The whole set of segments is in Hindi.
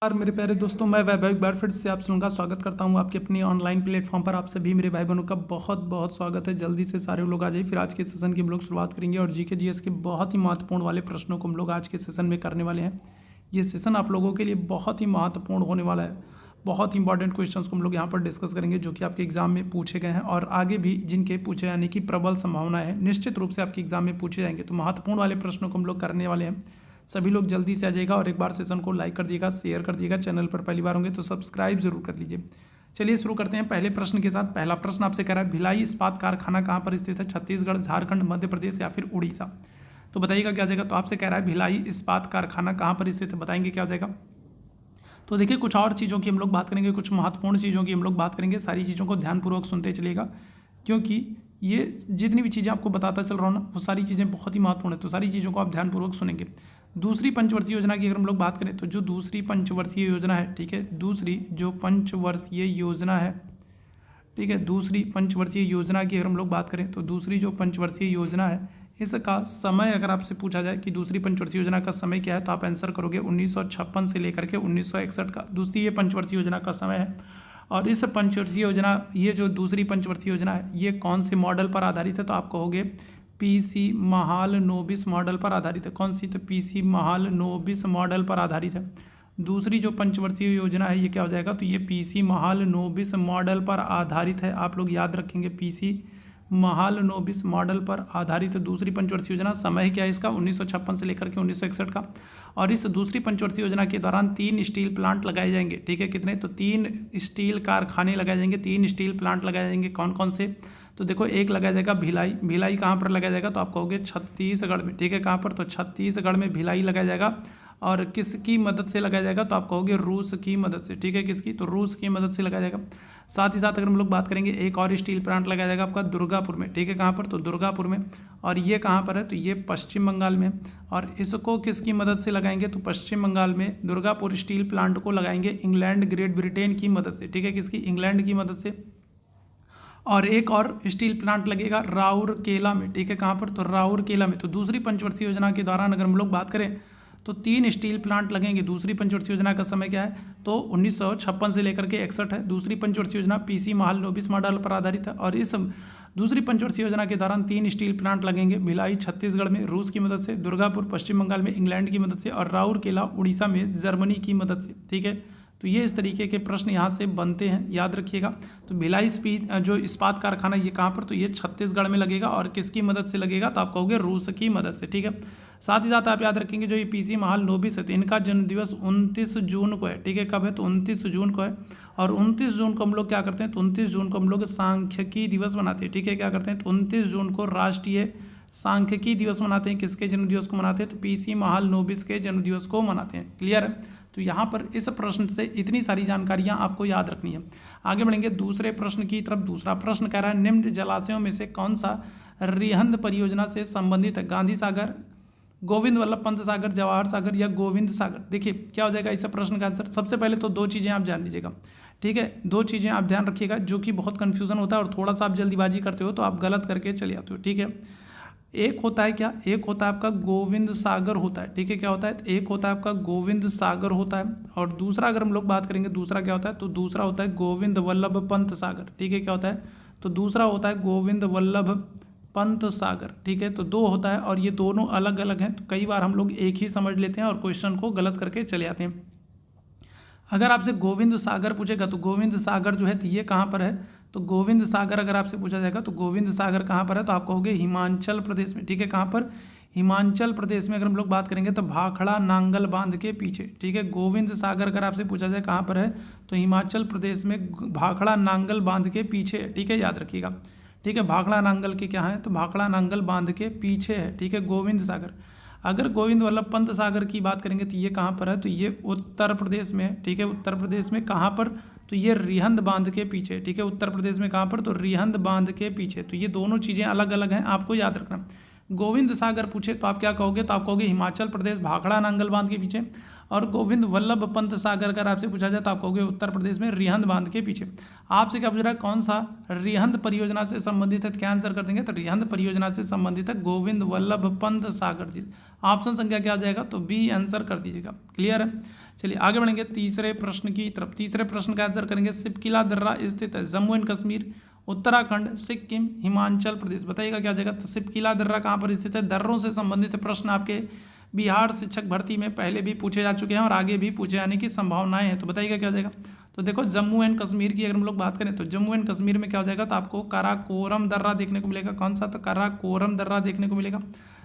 यार मेरे प्यारे दोस्तों, मैं वैभव एक बार फिर से आप सबका स्वागत करता हूं आपके अपनी ऑनलाइन प्लेटफॉर्म पर। आप सभी मेरे भाई बहनों का बहुत बहुत स्वागत है। जल्दी से सारे लोग आ जाइए। फिर आज के सेशन की हम लोग शुरुआत करेंगे और जीके जीएस के बहुत ही महत्वपूर्ण वाले प्रश्नों को हम लोग आज के सेशन में करने वाले हैं। ये सेशन आप लोगों के लिए बहुत ही महत्वपूर्ण होने वाला है। बहुत इंपॉर्टेंट क्वेश्चंस को हम लोग यहाँ पर डिस्कस करेंगे जो कि आपके एग्जाम में पूछे गए हैं और आगे भी जिनके पूछे यानी कि प्रबल संभावना है निश्चित रूप से आपके एग्जाम में पूछे जाएंगे। तो महत्वपूर्ण वाले प्रश्नों को हम लोग करने वाले हैं। सभी लोग जल्दी से आ जाइएगा और एक बार सेशन को लाइक कर दिएगा, शेयर कर दिएगा। चैनल पर पहली बार होंगे तो सब्सक्राइब जरूर कर लीजिए। चलिए शुरू करते हैं पहले प्रश्न के साथ। पहला प्रश्न आपसे कह रहा है भिलाई इस्पात कारखाना कहाँ पर स्थित है? छत्तीसगढ़, झारखंड, मध्य प्रदेश या फिर उड़ीसा? तो बताइएगा क्या हो जाएगा। तो आपसे कह रहा है भिलाई इस्पात कारखाना कहाँ पर स्थित है, बताएंगे क्या हो जाएगा। तो देखिए कुछ और चीज़ों की हम लोग बात करेंगे, कुछ महत्वपूर्ण चीज़ों की हम लोग बात करेंगे। सारी चीज़ों को ध्यानपूर्वक सुनते चलिएगा क्योंकि ये जितनी भी चीज़ें आपको बताता चल रहा हूँ ना वो सारी चीज़ें बहुत ही महत्वपूर्ण है। तो सारी चीज़ों को आप ध्यानपूर्वक सुनेंगे। दूसरी पंचवर्षीय योजना की अगर हम लोग बात करें तो जो दूसरी पंचवर्षीय योजना है, ठीक है, दूसरी जो पंचवर्षीय योजना है, ठीक है, दूसरी पंचवर्षीय योजना की अगर हम लोग बात करें तो दूसरी जो पंचवर्षीय योजना है इसका समय अगर आपसे पूछा जाए कि दूसरी पंचवर्षीय योजना का समय क्या है तो आप आंसर करोगे 1956 से लेकर के 1961 का दूसरी ये पंचवर्षीय योजना का समय है। और इस पंचवर्षीय योजना, ये जो दूसरी पंचवर्षीय योजना है ये कौन से मॉडल पर आधारित है? तो आप कहोगे पीसी महालनोबिस मॉडल पर आधारित है। कौन सी? तो पीसी महालनोबिस मॉडल पर आधारित है। दूसरी जो पंचवर्षीय योजना है ये क्या हो जाएगा? तो ये पीसी महालनोबिस मॉडल पर आधारित है। आप लोग याद रखेंगे पीसी महालनोबिस मॉडल पर आधारित है दूसरी पंचवर्षीय योजना। समय क्या है इसका? 1956 से लेकर के 1961 का। और इस दूसरी पंचवर्षीय योजना के दौरान 3 स्टील प्लांट लगाए जाएंगे, ठीक है। कितने? तो 3 स्टील कारखाने लगाए जाएंगे, 3 स्टील प्लांट लगाए जाएंगे। कौन कौन से? तो देखो एक लगाया जाएगा भिलाई। भिलाई कहाँ पर लगाया जाएगा? तो आप कहोगे छत्तीसगढ़ में, ठीक है। कहाँ पर? तो छत्तीसगढ़ में भिलाई लगाया जाएगा। और किसकी मदद से लगाया जाएगा? तो आप कहोगे रूस की मदद से, ठीक है। किसकी? तो रूस की मदद से लगाया जाएगा। साथ ही साथ अगर हम लोग बात करेंगे एक और स्टील प्लांट लगाया जाएगा आपका दुर्गापुर में, ठीक है। कहाँ पर? तो दुर्गापुर में। और ये कहाँ पर है? तो ये पश्चिम बंगाल में। और इसको किसकी मदद से लगाएंगे? तो पश्चिम बंगाल में दुर्गापुर स्टील प्लांट को लगाएंगे इंग्लैंड, ग्रेट ब्रिटेन की मदद से, ठीक है। किसकी? इंग्लैंड की मदद से। और एक और स्टील प्लांट लगेगा राउरकेला में, ठीक है। कहाँ पर? तो राउरकेला में। तो दूसरी पंचवर्षीय योजना के दौरान अगर हम लोग बात करें तो 3 स्टील प्लांट लगेंगे। दूसरी पंचवर्षीय योजना का समय क्या है? तो 1956 से लेकर के 61 है। दूसरी पंचवर्षीय योजना पीसी महालनोबिस मॉडल पर आधारित है। और इस दूसरी पंचवर्षीय योजना के दौरान 3 स्टील प्लांट लगेंगे भिलाई छत्तीसगढ़ में रूस की मदद से, दुर्गापुर पश्चिम बंगाल में इंग्लैंड की मदद से और राउरकेला उड़ीसा में जर्मनी की मदद से, ठीक है। तो ये इस तरीके के प्रश्न यहाँ से बनते हैं, याद रखिएगा। तो भिलाई जो इस्पात कारखाना ये कहाँ पर? तो ये छत्तीसगढ़ में लगेगा। और किसकी मदद से लगेगा? तो आप कहोगे रूस की मदद से, ठीक है। साथ ही साथ आप याद रखेंगे जो ये पीसी महालनोबिस है तो इनका जन्मदिवस 29 जून को है, ठीक है। कब है? तो 29 जून को है। और 29 जून को हम लोग क्या करते हैं? तो 29 जून को हम लोग सांख्यिकी दिवस मनाते हैं, ठीक है। क्या करते हैं? तो 29 जून को राष्ट्रीय सांख्यिकी दिवस मनाते हैं। किसके जन्मदिवस को मनाते हैं? तो पीसी महालनोबिस के जन्मदिवस को मनाते हैं। क्लियर है? तो यहाँ पर इस प्रश्न से इतनी सारी जानकारियाँ आपको याद रखनी है। आगे बढ़ेंगे दूसरे प्रश्न की तरफ। दूसरा प्रश्न कह रहा है निम्न जलाशयों में से कौन सा रिहंद परियोजना से संबंधित है? गांधी सागर, गोविंद वल्लभ पंत सागर, जवाहर सागर या गोविंद सागर? देखिए क्या हो जाएगा इस प्रश्न का आंसर। सबसे पहले तो 2 चीज़ें आप जान लीजिएगा, ठीक है। 2 चीज़ें आप ध्यान रखिएगा जो कि बहुत कन्फ्यूजन होता है और थोड़ा सा आप जल्दीबाजी करते हो तो आप गलत करके चले आते हो, ठीक है। एक होता है क्या? एक होता है आपका गोविंद सागर होता है, ठीक है। क्या होता है? एक होता है आपका गोविंद सागर होता है। और दूसरा अगर हम लोग बात करेंगे दूसरा क्या होता है? तो दूसरा होता है गोविंद वल्लभ पंत सागर, ठीक है। क्या होता है? तो दूसरा होता है गोविंद वल्लभ पंत सागर, ठीक है। तो 2 होता है और ये दोनों अलग अलग हैं। तो कई बार हम लोग एक ही समझ लेते हैं और क्वेश्चन को गलत करके चले आते हैं। अगर आपसे गोविंद सागर पूछेगा तो गोविंद सागर जो है तो ये कहाँ पर है? तो गोविंद सागर अगर आपसे पूछा जाएगा तो गोविंद सागर कहाँ पर है? तो आप कहोगे हिमाचल प्रदेश में, ठीक है। कहाँ पर? हिमाचल प्रदेश में। अगर हम लोग बात करेंगे तो भाखड़ा नांगल बांध के पीछे, ठीक है। गोविंद सागर अगर आपसे पूछा जाए कहाँ पर है तो हिमाचल प्रदेश में भाखड़ा नांगल बांध के पीछे है, ठीक है। याद रखिएगा, ठीक है। भाखड़ा नांगल के क्या है? तो भाखड़ा नांगल बांध के पीछे है, ठीक है, गोविंद सागर। अगर गोविंद वल्लभ पंत सागर की बात करेंगे तो ये कहाँ पर है? तो ये उत्तर प्रदेश में है, ठीक है। उत्तर प्रदेश में कहाँ पर? तो ये रिहंद बांध के पीछे, ठीक है। उत्तर प्रदेश में कहाँ पर? तो रिहंद बांध के पीछे। तो ये दोनों चीज़ें अलग अलग हैं, आपको याद रखना। गोविंद सागर पूछे तो आप क्या कहोगे? तो आप कहोगे हिमाचल प्रदेश भाखड़ा नांगल बांध के पीछे। और गोविंद वल्लभ पंत सागर अगर आपसे पूछा जाए तो आप कहोगे उत्तर प्रदेश में रिहंद बांध के पीछे। आपसे क्या पूछ रहा है, कौन सा रिहंद परियोजना से संबंधित है, तो क्या आंसर कर देंगे, तो रिहंद परियोजना से संबंधित है गोविंद वल्लभ पंत सागर झील। ऑप्शन संख्या क्या आ जाएगा, तो बी आंसर कर दीजिएगा। क्लियर है। चलिए आगे बढ़ेंगे तीसरे प्रश्न की तरफ। तीसरे प्रश्न का आंसर करेंगे, सिपकिला दर्रा स्थित है जम्मू एंड कश्मीर, उत्तराखंड, सिक्किम, हिमाचल प्रदेश। बताइएगा क्या जाएगा, तो सिपकिला दर्रा कहाँ पर स्थित है। दर्रों से संबंधित प्रश्न आपके बिहार शिक्षक भर्ती में पहले भी पूछे जा चुके हैं और आगे भी पूछे जाने की संभावनाएं हैं। तो बताइएगा क्या जाएगा, तो देखो जम्मू एंड कश्मीर की अगर हम लोग बात करें तो जम्मू एंड कश्मीर में क्या हो जाएगा, तो आपको काराकोरम दर्रा देखने को मिलेगा। कौन सा, तो काराकोरम दर्रा देखने को मिलेगा।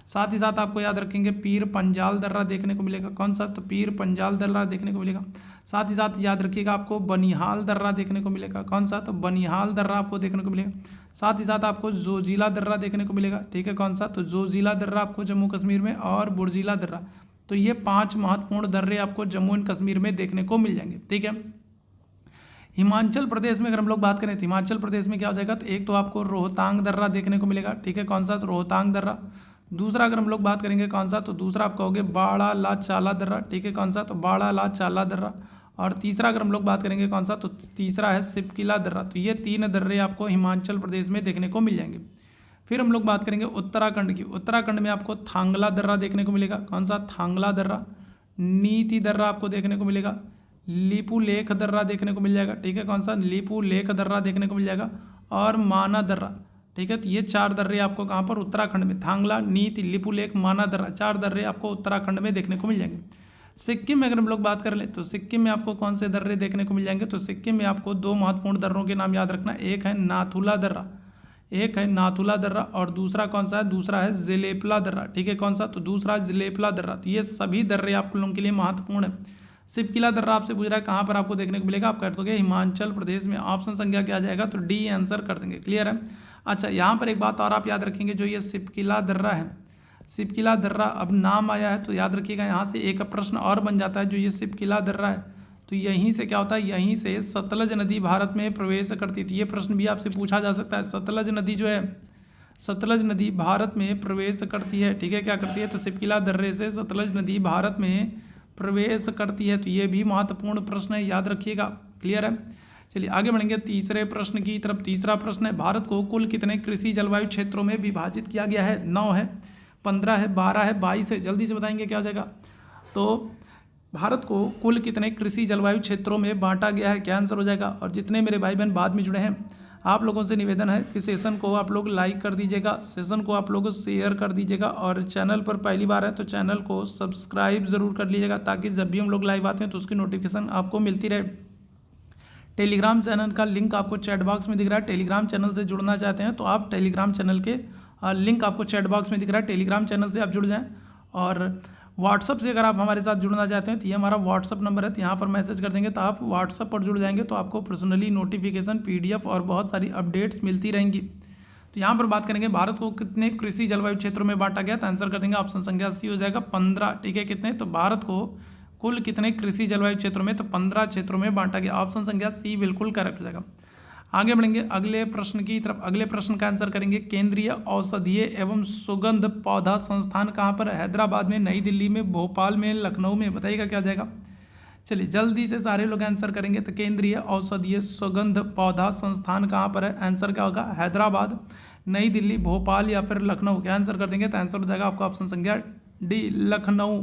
साथ ही साथ आपको याद रखेंगे पीर पंजाल दर्रा देखने को मिलेगा। कौन सा, तो पीर पंजाल दर्रा देखने को मिलेगा। साथ ही साथ याद रखिएगा आपको बनिहाल दर्रा देखने को मिलेगा। कौन सा, तो बनिहाल दर्रा आपको देखने को मिलेगा। साथ ही साथ आपको जोजिला दर्रा देखने को मिलेगा। ठीक है, कौन सा, तो जोजिला दर्रा आपको जम्मू कश्मीर में, और बुर्जिला दर्रा। तो ये 5 महत्वपूर्ण दर्रे आपको जम्मू एंड कश्मीर में देखने को मिल जाएंगे। ठीक है। हिमाचल प्रदेश में अगर हम लोग बात करें तो हिमाचल प्रदेश में क्या हो जाएगा, तो एक तो आपको रोहतांग दर्रा देखने को मिलेगा। ठीक है, कौन सा, तो रोहतांग दर्रा। दूसरा अगर हम लोग बात करेंगे कौन सा, तो दूसरा आप कहोगे बाड़ा ला चाला दर्रा। ठीक है, कौन सा, तो बाड़ा ला चाला दर्रा। और तीसरा अगर हम लोग बात करेंगे कौन सा, तो तीसरा है सिपकिला दर्रा। तो ये 3 दर्रे आपको हिमाचल प्रदेश में देखने को मिल जाएंगे। फिर हम लोग बात करेंगे उत्तराखंड की। उत्तराखंड में आपको थांगला दर्रा देखने को मिलेगा। कौन सा, थांगला दर्रा। नीति दर्रा आपको देखने को मिलेगा। लीपू लेक दर्रा देखने को मिल जाएगा। ठीक है, कौन सा, लीपू लेक दर्रा देखने को मिल जाएगा। और माना दर्रा। ठीक है, तो ये 4 दर्रे आपको कहाँ पर, उत्तराखंड में, थांगला, नीति, लीपू लेक, माना दर्रा, 4 दर्रे आपको उत्तराखंड में देखने को मिल जाएंगे। सिक्किम में अगर हम लोग बात कर लें तो सिक्किम में आपको कौन से दर्रे देखने को मिल जाएंगे, तो सिक्किम में आपको 2 महत्वपूर्ण दर्रों के नाम याद रखना। एक है नाथुला दर्रा, एक है नाथुला दर्रा, और दूसरा कौन सा है, दूसरा है जिलेपला दर्रा। ठीक है, कौन सा, तो दूसरा जिलेपला दर्रा। तो ये सभी दर्रे आप लोगों के लिए महत्वपूर्ण है। सिपकिला दर्रा आपसे पूछ रहा है कहाँ पर आपको देखने को मिलेगा, आप कर दोगे हिमाचल प्रदेश में। ऑप्शन संख्या क्या आ जाएगा, तो डी आंसर कर देंगे। क्लियर है। अच्छा, यहाँ पर एक बात और आप याद रखेंगे, जो ये सिपकिला दर्रा है, सिपकिला दर्रा अब नाम आया है तो याद रखिएगा यहाँ से एक प्रश्न और बन जाता है। जो ये सिपकिला दर्रा है तो यहीं से क्या होता है, यहीं से सतलज नदी भारत में प्रवेश करती है। तो ये प्रश्न भी आपसे पूछा जा सकता है। सतलज नदी जो है, सतलज नदी भारत में प्रवेश करती है। ठीक है, क्या करती है, तो सिपकिला दर्रे से सतलज नदी भारत में प्रवेश करती है। तो ये भी महत्वपूर्ण प्रश्न है, याद रखिएगा। क्लियर है। चलिए आगे बढ़ेंगे तीसरे प्रश्न की तरफ। तीसरा प्रश्न है, भारत को कुल कितने कृषि जलवायु क्षेत्रों में विभाजित किया गया है। 9 है, 15 है, 12 है, 22 है। जल्दी से बताएंगे क्या हो जाएगा। तो भारत को कुल कितने कृषि जलवायु क्षेत्रों में बांटा गया है, क्या आंसर हो जाएगा। और जितने मेरे भाई बहन बाद में जुड़े हैं, आप लोगों से निवेदन है कि सेशन को आप लोग लाइक कर दीजिएगा, सेशन को आप लोग शेयर कर दीजिएगा, और चैनल पर पहली बार है तो चैनल को सब्सक्राइब ज़रूर कर लीजिएगा, ताकि जब भी हम लोग लाइव आते हैं तो उसकी नोटिफिकेशन आपको मिलती रहे। टेलीग्राम चैनल का लिंक आपको चैट बॉक्स में दिख रहा है। टेलीग्राम चैनल से जुड़ना चाहते हैं तो आप टेलीग्राम चैनल के लिंक आपको चैट बॉक्स में दिख रहा है, टेलीग्राम चैनल से आप जुड़ जाएं। और व्हाट्सअप से अगर आप हमारे साथ जुड़ना चाहते हैं तो ये हमारा व्हाट्सअप नंबर है, तो यहाँ पर मैसेज कर देंगे तो आप व्हाट्सअप पर जुड़ जाएंगे, तो आपको पर्सनली नोटिफिकेशन, पीडीएफ और बहुत सारी अपडेट्स मिलती रहेंगी। तो यहाँ पर बात करेंगे भारत को कितने कृषि जलवायु क्षेत्रों में बांटा गया, तो आंसर कर देंगे ऑप्शन संख्या सी हो जाएगा 15। ठीक है, कितने, तो भारत को कुल कितने कृषि जलवायु क्षेत्रों में, तो 15 क्षेत्रों में बांटा गया। ऑप्शन संख्या सी बिल्कुल करेक्ट हो जाएगा। आगे बढ़ेंगे अगले प्रश्न की तरफ। अगले प्रश्न का आंसर करेंगे, केंद्रीय औषधीय एवं सुगंध पौधा संस्थान कहाँ पर है। हैदराबाद में, नई दिल्ली में, भोपाल में, लखनऊ में। बताइएगा क्या जाएगा। चलिए जल्दी से सारे लोग आंसर करेंगे। तो केंद्रीय औषधीय सुगंध पौधा संस्थान कहाँ पर है, आंसर क्या होगा, हैदराबाद, नई दिल्ली, भोपाल या फिर लखनऊ। क्या आंसर कर देंगे, तो आंसर हो जाएगा आपका ऑप्शन संख्या डी, लखनऊ।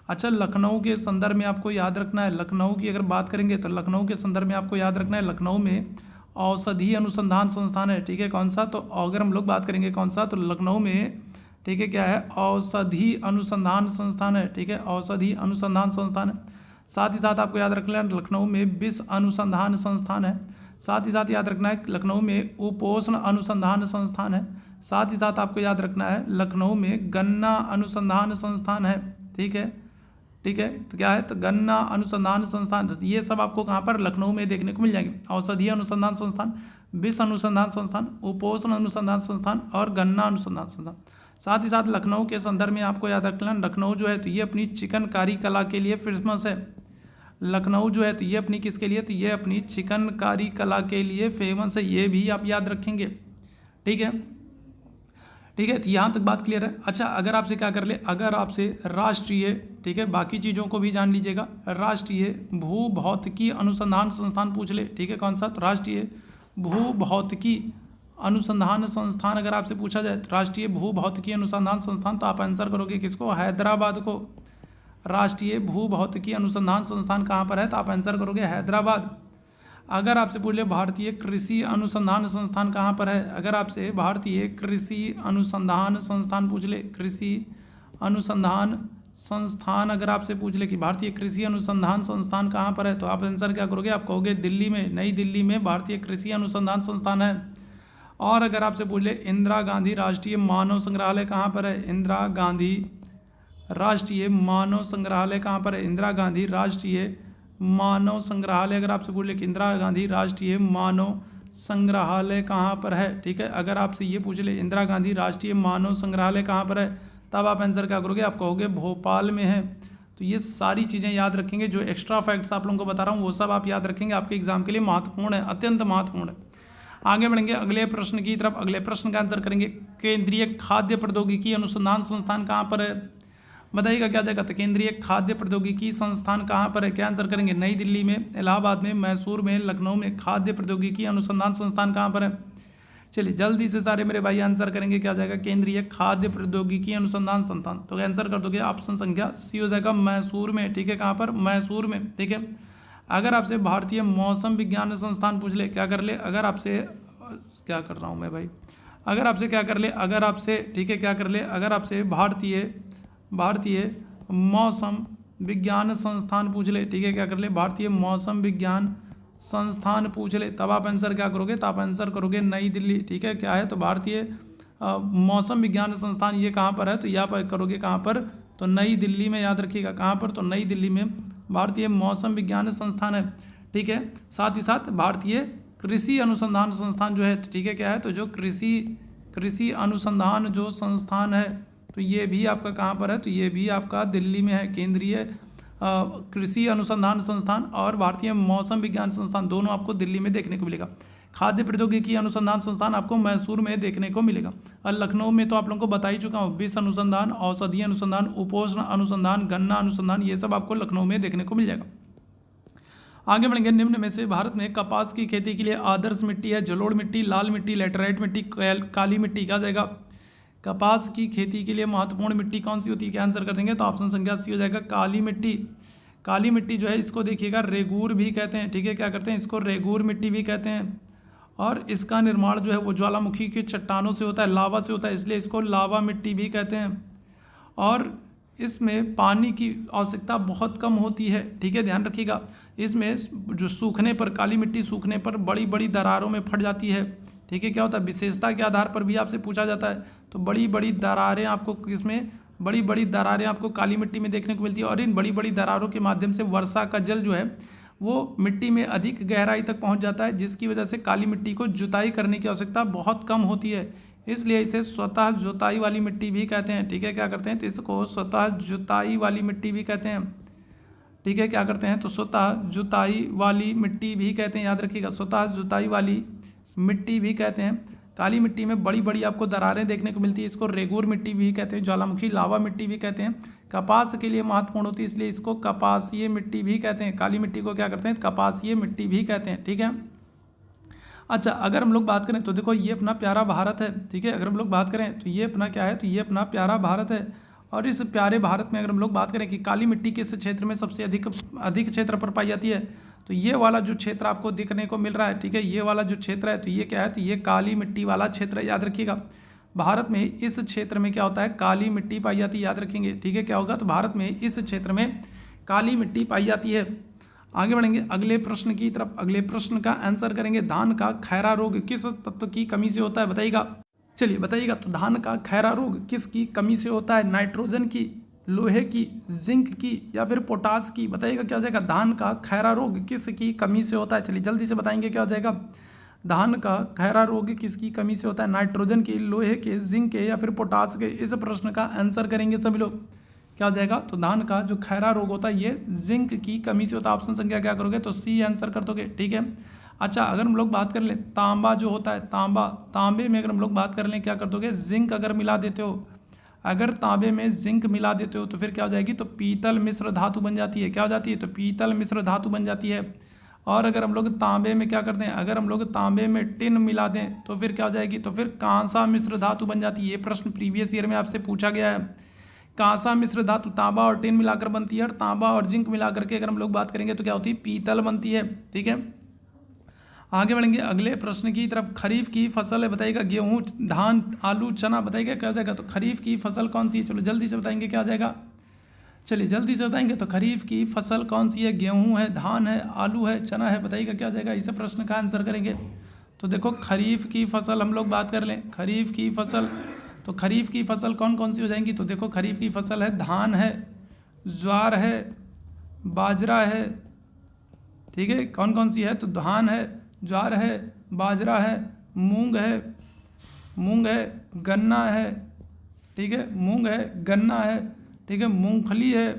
अच्छा, लखनऊ के संदर्भ में आपको याद रखना है, लखनऊ की अगर बात करेंगे तो लखनऊ के संदर्भ में आपको याद रखना है, लखनऊ में औषधि अनुसंधान संस्थान है। ठीक है, कौन सा, तो अगर हम लोग बात करेंगे कौन सा, तो लखनऊ में, ठीक है, क्या है, औषधि अनुसंधान संस्थान है। ठीक है, औषधि अनुसंधान संस्थान है। साथ ही साथ आपको याद रखना है लखनऊ में विष अनुसंधान संस्थान है। साथ ही साथ याद रखना है लखनऊ में उपोष्ण अनुसंधान संस्थान है। साथ ही साथ आपको याद रखना है लखनऊ में गन्ना अनुसंधान संस्थान है। ठीक है, ठीक है, तो क्या है, तो गन्ना अनुसंधान संस्थान। ये सब आपको कहाँ पर, लखनऊ में देखने को मिल जाएंगे। औषधीय अनुसंधान संस्थान, विष अनुसंधान संस्थान, उपोष्ण अनुसंधान संस्थान और गन्ना अनुसंधान संस्थान। साथ ही साथ लखनऊ के संदर्भ में आपको याद रखना, लखनऊ जो है तो ये अपनी चिकनकारी कला के लिए फेमस है। लखनऊ जो है तो ये अपनी किसके लिए, तो ये अपनी चिकनकारी कला के लिए फेमस है, ये भी आप याद रखेंगे। ठीक है, ठीक है, तो यहाँ तक बात क्लियर है। अच्छा, अगर आपसे क्या कर ले, अगर आपसे राष्ट्रीय, ठीक है, बाकी चीज़ों को भी जान लीजिएगा। राष्ट्रीय भूभौतिकी अनुसंधान संस्थान पूछ ले, ठीक है, कौन सा? तो राष्ट्रीय भूभौतिकी अनुसंधान संस्थान अगर आपसे पूछा जाए तो राष्ट्रीय भूभौतिकी अनुसंधान संस्थान, तो आप आंसर करोगे किसको? हैदराबाद को। राष्ट्रीय भूभौतिकी अनुसंधान संस्थान कहाँ पर है? तो आप आंसर करोगे हैदराबाद। अगर आपसे पूछ ले भारतीय कृषि अनुसंधान संस्थान कहाँ पर है? अगर आपसे भारतीय कृषि अनुसंधान संस्थान पूछ ले, कृषि अनुसंधान संस्थान अगर आपसे पूछ ले कि भारतीय कृषि अनुसंधान संस्थान कहाँ पर है, तो आप आंसर क्या करोगे? आप कहोगे दिल्ली में, नई दिल्ली में भारतीय कृषि अनुसंधान संस्थान है। और अगर आपसे पूछ ले इंदिरा गांधी राष्ट्रीय मानव संग्रहालय कहाँ पर है? इंदिरा गांधी राष्ट्रीय मानव संग्रहालय कहाँ पर है? इंदिरा गांधी राष्ट्रीय मानव संग्रहालय अगर आपसे पूछ ले कि इंदिरा गांधी राष्ट्रीय मानव संग्रहालय कहाँ पर है, ठीक है, अगर आपसे ये पूछ ले इंदिरा गांधी राष्ट्रीय मानव संग्रहालय कहाँ पर है, तब आप आंसर क्या करोगे? आप कहोगे भोपाल में है। तो ये सारी चीज़ें याद रखेंगे, जो एक्स्ट्रा फैक्ट्स आप लोगों को बता रहा हूँ वो सब आप याद रखेंगे, आपके एग्जाम के लिए महत्वपूर्ण है, अत्यंत महत्वपूर्ण है। आगे बढ़ेंगे अगले प्रश्न की तरफ। अगले प्रश्न का आंसर करेंगे केंद्रीय खाद्य प्रौद्योगिकी अनुसंधान संस्थान कहाँ पर है? बताइएगा क्या जाएगा? तो केंद्रीय खाद्य प्रौद्योगिकी संस्थान कहाँ पर है? क्या आंसर करेंगे? नई दिल्ली में, इलाहाबाद में, मैसूर में, लखनऊ में। खाद्य प्रौद्योगिकी अनुसंधान संस्थान कहाँ पर है? चलिए जल्दी से सारे मेरे भाई आंसर करेंगे, क्या जाएगा? केंद्रीय खाद्य प्रौद्योगिकी अनुसंधान संस्थान। तो आंसर कर दोगे ऑप्शन संख्या सी हो जाएगा, मैसूर में, ठीक है, कहाँ पर? मैसूर में, ठीक है। अगर आपसे भारतीय मौसम विज्ञान संस्थान पूछ ले, क्या कर ले? अगर आपसे क्या कर रहा हूँ मैं भाई, अगर आपसे क्या कर ले, अगर आपसे, ठीक है, क्या कर ले, अगर आपसे भारतीय मौसम विज्ञान संस्थान पूछ ले, ठीक है, क्या कर ले? भारतीय मौसम विज्ञान संस्थान पूछ ले, तब आप आंसर क्या करोगे? तो आप आंसर करोगे नई दिल्ली, ठीक है, क्या है? तो भारतीय मौसम विज्ञान संस्थान ये कहाँ पर है? तो यहाँ पर करोगे कहाँ पर? तो नई दिल्ली में, याद रखिएगा कहाँ पर? तो नई दिल्ली में भारतीय मौसम विज्ञान संस्थान है, ठीक है। साथ ही साथ भारतीय कृषि अनुसंधान संस्थान जो है, ठीक है, क्या है? तो जो कृषि अनुसंधान जो संस्थान है, तो ये भी आपका कहाँ पर है? तो ये भी आपका दिल्ली में है। केंद्रीय कृषि अनुसंधान संस्थान और भारतीय मौसम विज्ञान संस्थान दोनों आपको दिल्ली में देखने को मिलेगा। खाद्य प्रौद्योगिकी अनुसंधान संस्थान आपको मैसूर में देखने को मिलेगा। और लखनऊ में तो आप लोगों को बता ही चुका हूँ, विष अनुसंधान, औषधीय अनुसंधान, उपोष्ण अनुसंधान, गन्ना अनुसंधान, ये सब आपको लखनऊ में देखने को मिल जाएगा। आगे बढ़ेंगे। निम्न में से भारत में कपास की खेती के लिए आदर्श मिट्टी है? जलोढ़ मिट्टी, लाल मिट्टी, लेटराइट मिट्टी, काली मिट्टी। क्या जाएगा? कपास की खेती के लिए महत्वपूर्ण मिट्टी कौन सी होती है? क्या आंसर कर देंगे? तो ऑप्शन संख्या सी हो जाएगा, काली मिट्टी। काली मिट्टी जो है इसको देखिएगा रेगूर भी कहते हैं, ठीक है, क्या करते हैं? इसको रेगूर मिट्टी भी कहते हैं। और इसका निर्माण जो है वो ज्वालामुखी की चट्टानों से होता है, लावा से होता है, इसलिए इसको लावा मिट्टी भी कहते हैं। और इसमें पानी की आवश्यकता बहुत कम होती है, ठीक है, ध्यान रखिएगा। इसमें जो सूखने पर, काली मिट्टी सूखने पर बड़ी बड़ी दरारों में फट जाती है, ठीक है। क्या होता है? विशेषता के आधार पर भी आपसे पूछा जाता है। तो बड़ी बड़ी दरारें आपको इसमें, बड़ी बड़ी दरारें आपको काली मिट्टी में देखने को मिलती है। और इन बड़ी बड़ी दरारों के माध्यम से वर्षा का जल जो है वो मिट्टी में अधिक गहराई तक पहुंच जाता है, जिसकी वजह से काली मिट्टी को जुताई करने की आवश्यकता बहुत कम होती है। इसलिए इसे स्वतः जुताई वाली मिट्टी भी कहते हैं, ठीक है, क्या करते हैं? तो इसको स्वतः जुताई वाली मिट्टी भी कहते हैं, ठीक है, क्या करते हैं? तो स्वतः जुताई वाली मिट्टी भी कहते हैं, याद रखिएगा, स्वतः जुताई वाली मिट्टी भी कहते हैं। काली मिट्टी में बड़ी बड़ी आपको दरारें देखने को मिलती है, इसको रेगूर मिट्टी भी कहते हैं, ज्वालामुखी लावा मिट्टी भी कहते हैं। कपास के लिए महत्वपूर्ण होती है, इसलिए इसको कपासीय मिट्टी भी कहते हैं। काली मिट्टी को क्या करते हैं? कपासीय मिट्टी भी कहते हैं, ठीक है। अच्छा, अगर हम लोग बात करें तो देखो ये अपना प्यारा भारत है, ठीक है, अगर हम लोग बात करें तो ये अपना क्या है? तो ये अपना प्यारा भारत है। और इस प्यारे भारत में अगर हम लोग बात करें कि काली मिट्टी किस क्षेत्र में सबसे अधिक क्षेत्र पर पाई जाती है, तो ये वाला जो क्षेत्र आपको देखने को मिल रहा है, ठीक है, ये वाला जो क्षेत्र है, तो ये क्या है? तो ये काली मिट्टी वाला क्षेत्र है, याद रखिएगा। भारत में इस क्षेत्र में क्या होता है? काली मिट्टी पाई जाती है, याद रखेंगे, ठीक है। क्या होगा? तो भारत में इस क्षेत्र में काली मिट्टी पाई जाती है। आगे बढ़ेंगे अगले प्रश्न की तरफ। अगले प्रश्न का आंसर करेंगे, धान का खैरा रोग किस तत्व की कमी से होता है? बताइएगा, चलिए बताइएगा। तो धान का खैरा रोग किसकी कमी से होता है? नाइट्रोजन की, लोहे की, जिंक की या फिर पोटास की? बताइएगा क्या हो जाएगा? धान का खैरा रोग किसकी कमी से होता है? चलिए जल्दी से बताएंगे क्या हो जाएगा। धान का खैरा रोग किसकी कमी से होता है? नाइट्रोजन की, लोहे के, जिंक के या फिर पोटास के? इस प्रश्न का आंसर करेंगे सभी लोग। क्या हो जाएगा? तो धान का जो खैरा रोग होता है ये जिंक की कमी से होता है। ऑप्शन संख्या क्या करोगे? तो सी आंसर कर दोगे, ठीक है। अच्छा, अगर हम लोग बात कर लें तांबा जो होता है, तांबे में अगर हम लोग बात कर लें क्या कर दोगे? जिंक अगर मिला देते हो, अगर तांबे में जिंक मिला देते हो तो फिर क्या हो जाएगी, तो पीतल मिश्र धातु बन जाती है। क्या हो जाती है, तो पीतल मिश्र धातु बन जाती है। और अगर हम लोग तांबे में क्या करते हैं, अगर हम लोग तांबे में टिन मिला दें तो फिर क्या हो जाएगी, तो फिर कांसा मिश्र धातु बन जाती है। ये प्रश्न प्रीवियस ईयर में आपसे पूछा गया है। कांसा मिश्र धातु तांबा और टिन मिलाकर बनती है, और तांबा और जिंक मिलाकर के अगर हम लोग बात करेंगे तो क्या होती है, पीतल बनती है। ठीक है, आगे बढ़ेंगे अगले प्रश्न की तरफ। खरीफ की फसल है, बताइएगा गेहूं, धान, आलू, चना, बताइएगा क्या हो जाएगा, तो खरीफ की फसल कौन सी है। चलो जल्दी से बताएंगे क्या हो जाएगा, चलिए जल्दी से बताएंगे। तो खरीफ की फसल कौन सी है, गेहूं है, धान है, आलू है, चना है, बताइएगा क्या हो जाएगा। इस प्रश्न का आंसर करेंगे। तो देखो खरीफ की फसल हम लोग बात कर लें, खरीफ की फसल, तो खरीफ की फसल कौन कौन सी हो जाएंगी, तो देखो खरीफ की फसल है, धान है, ज्वार है, बाजरा है। ठीक है, कौन कौन सी है, तो धान है, ज्वार है, बाजरा है, मूंग है, गन्ना है। ठीक है, मूंग है, गन्ना है। ठीक है, मूंगफली है।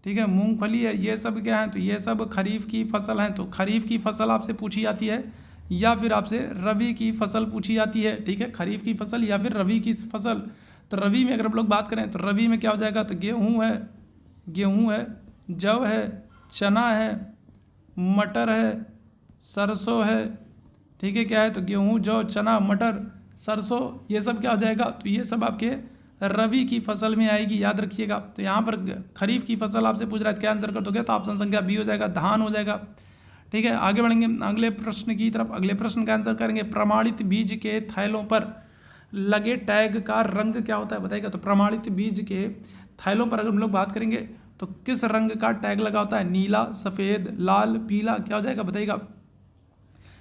ठीक है, मूंगफली है। ये सब क्या है, तो ये सब खरीफ की फसल हैं। तो खरीफ की फसल आपसे पूछी जाती है या फिर आपसे रबी की फसल पूछी जाती है। ठीक है, खरीफ की फसल या फिर रबी की फसल। तो रबी में अगर हम लोग बात करें तो रबी में क्या हो जाएगा, तो गेहूँ है, जव है, चना है, मटर है, सरसों है। ठीक है, क्या है, तो गेहूँ, जौ, चना, मटर, सरसों, ये सब क्या हो जाएगा, तो ये सब आपके रबी की फसल में आएगी, याद रखिएगा। तो यहाँ पर खरीफ की फसल आपसे पूछ रहा है, क्या आंसर कर दोगे, तो ऑप्शन संख्या बी हो जाएगा, धान हो जाएगा। ठीक है, आगे बढ़ेंगे अगले प्रश्न की तरफ। अगले प्रश्न का आंसर करेंगे, प्रमाणित बीज के थैलों पर लगे टैग का रंग क्या होता है, बताइएगा। तो प्रमाणित बीज के थैलों पर अगर हम लोग बात करेंगे तो किस रंग का टैग लगा होता है, नीला, सफ़ेद, लाल, पीला, क्या हो जाएगा, बताइएगा।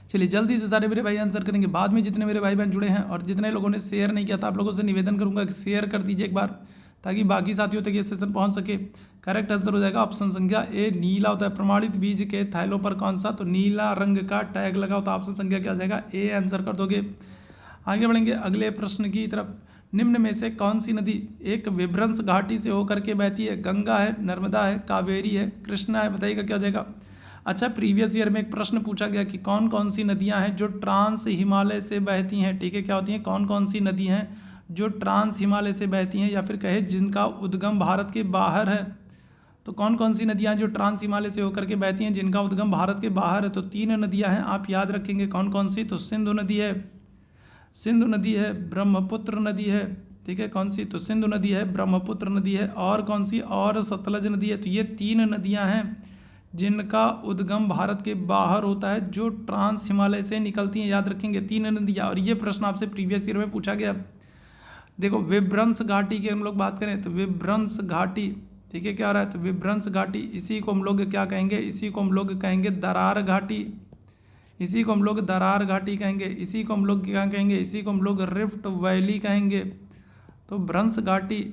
चलिए जल्दी से सारे मेरे भाई आंसर करेंगे। बाद में जितने मेरे भाई बहन जुड़े हैं और जितने लोगों ने शेयर नहीं किया था, आप लोगों से निवेदन करूंगा कि शेयर कर दीजिए एक बार, ताकि बाकी साथियों तक ये सेशन पहुंच सके। करेक्ट आंसर हो जाएगा ऑप्शन संख्या ए, नीला होता है। प्रमाणित बीज के थैलों पर कौन सा, तो नीला रंग का टैग लगा होता है। ऑप्शन संख्या क्या हो जाएगा, ए आंसर कर दोगे। आगे बढ़ेंगे अगले प्रश्न की तरफ। निम्न में से कौन सी नदी एक विभ्रंश घाटी से होकर के बहती है, गंगा है, नर्मदा है, कावेरी है, कृष्णा है, बताइएगा क्या हो जाएगा। अच्छा, प्रीवियस ईयर में एक प्रश्न पूछा गया कि कौन कौन सी नदियां हैं जो ट्रांस हिमालय से बहती हैं। ठीक है, क्या होती हैं, कौन कौन सी नदी हैं जो ट्रांस हिमालय से बहती हैं, या फिर कहे जिनका उद्गम भारत के बाहर है। तो कौन कौन सी नदियां जो ट्रांस हिमालय से होकर के बहती हैं, जिनका उद्गम भारत के बाहर है, तो 3 नदियां हैं, आप याद रखेंगे कौन कौन सी। तो सिंधु नदी है, ब्रह्मपुत्र नदी है। ठीक है, कौन सी, तो सिंधु नदी है, ब्रह्मपुत्र नदी है, और कौन सी, और सतलज नदी है। तो ये 3 नदियां हैं जिनका उद्गम भारत के बाहर होता है, जो ट्रांस हिमालय से निकलती हैं, याद रखेंगे 3 नदियाँ। और ये प्रश्न आपसे प्रीवियस ईयर में पूछा गया। देखो विभ्रंश घाटी की हम लोग बात करें तो विभ्रंश घाटी, ठीक है, क्या हो रहा है, तो विभ्रंश घाटी, इसी को हम लोग क्या कहेंगे, इसी को हम लोग कहेंगे दरार घाटी, इसी को हम लोग दरार घाटी कहेंगे, इसी को हम लोग क्या कहेंगे, इसी को हम लोग रिफ्ट वैली कहेंगे। तो भ्रंश घाटी,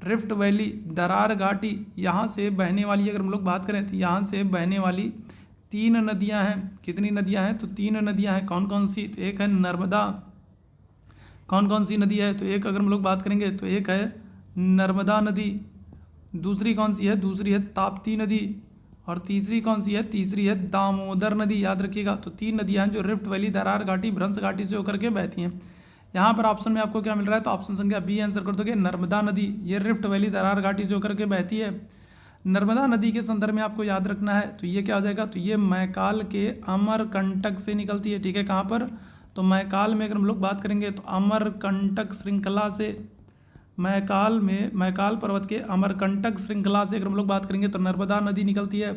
रिफ्ट वैली, दरार घाटी, यहाँ से बहने वाली अगर हम लोग बात करें तो यहाँ से बहने वाली 3 नदियाँ हैं। कितनी नदियाँ हैं, तो 3 नदियाँ हैं। कौन कौन सी, तो एक है नर्मदा। कौन कौन सी नदी है, तो एक अगर हम लोग बात करेंगे तो एक है नर्मदा नदी, दूसरी कौन सी है, दूसरी है ताप्ती नदी, और तीसरी कौन सी है, तीसरी है दामोदर नदी, याद रखिएगा। तो 3 नदियाँ हैं जो रिफ्ट वैली, दरार घाटी, भ्रंश घाटी से होकर के बहती हैं। यहाँ पर ऑप्शन में आपको क्या मिल रहा है, तो ऑप्शन संख्या बी आंसर कर दोगे, नर्मदा नदी। ये रिफ्ट वैली, दरार घाटी से होकर के बहती है। नर्मदा नदी के संदर्भ में आपको याद रखना है, तो ये क्या हो जाएगा, तो ये मैकाल के अमरकंटक से निकलती है। ठीक है, कहाँ पर, तो मैकाल में अगर हम लोग बात करेंगे तो अमरकंटक श्रृंखला से, मैकाल पर्वत के अमरकंटक श्रृंखला से अगर हम लोग बात करेंगे तो नर्मदा नदी निकलती है।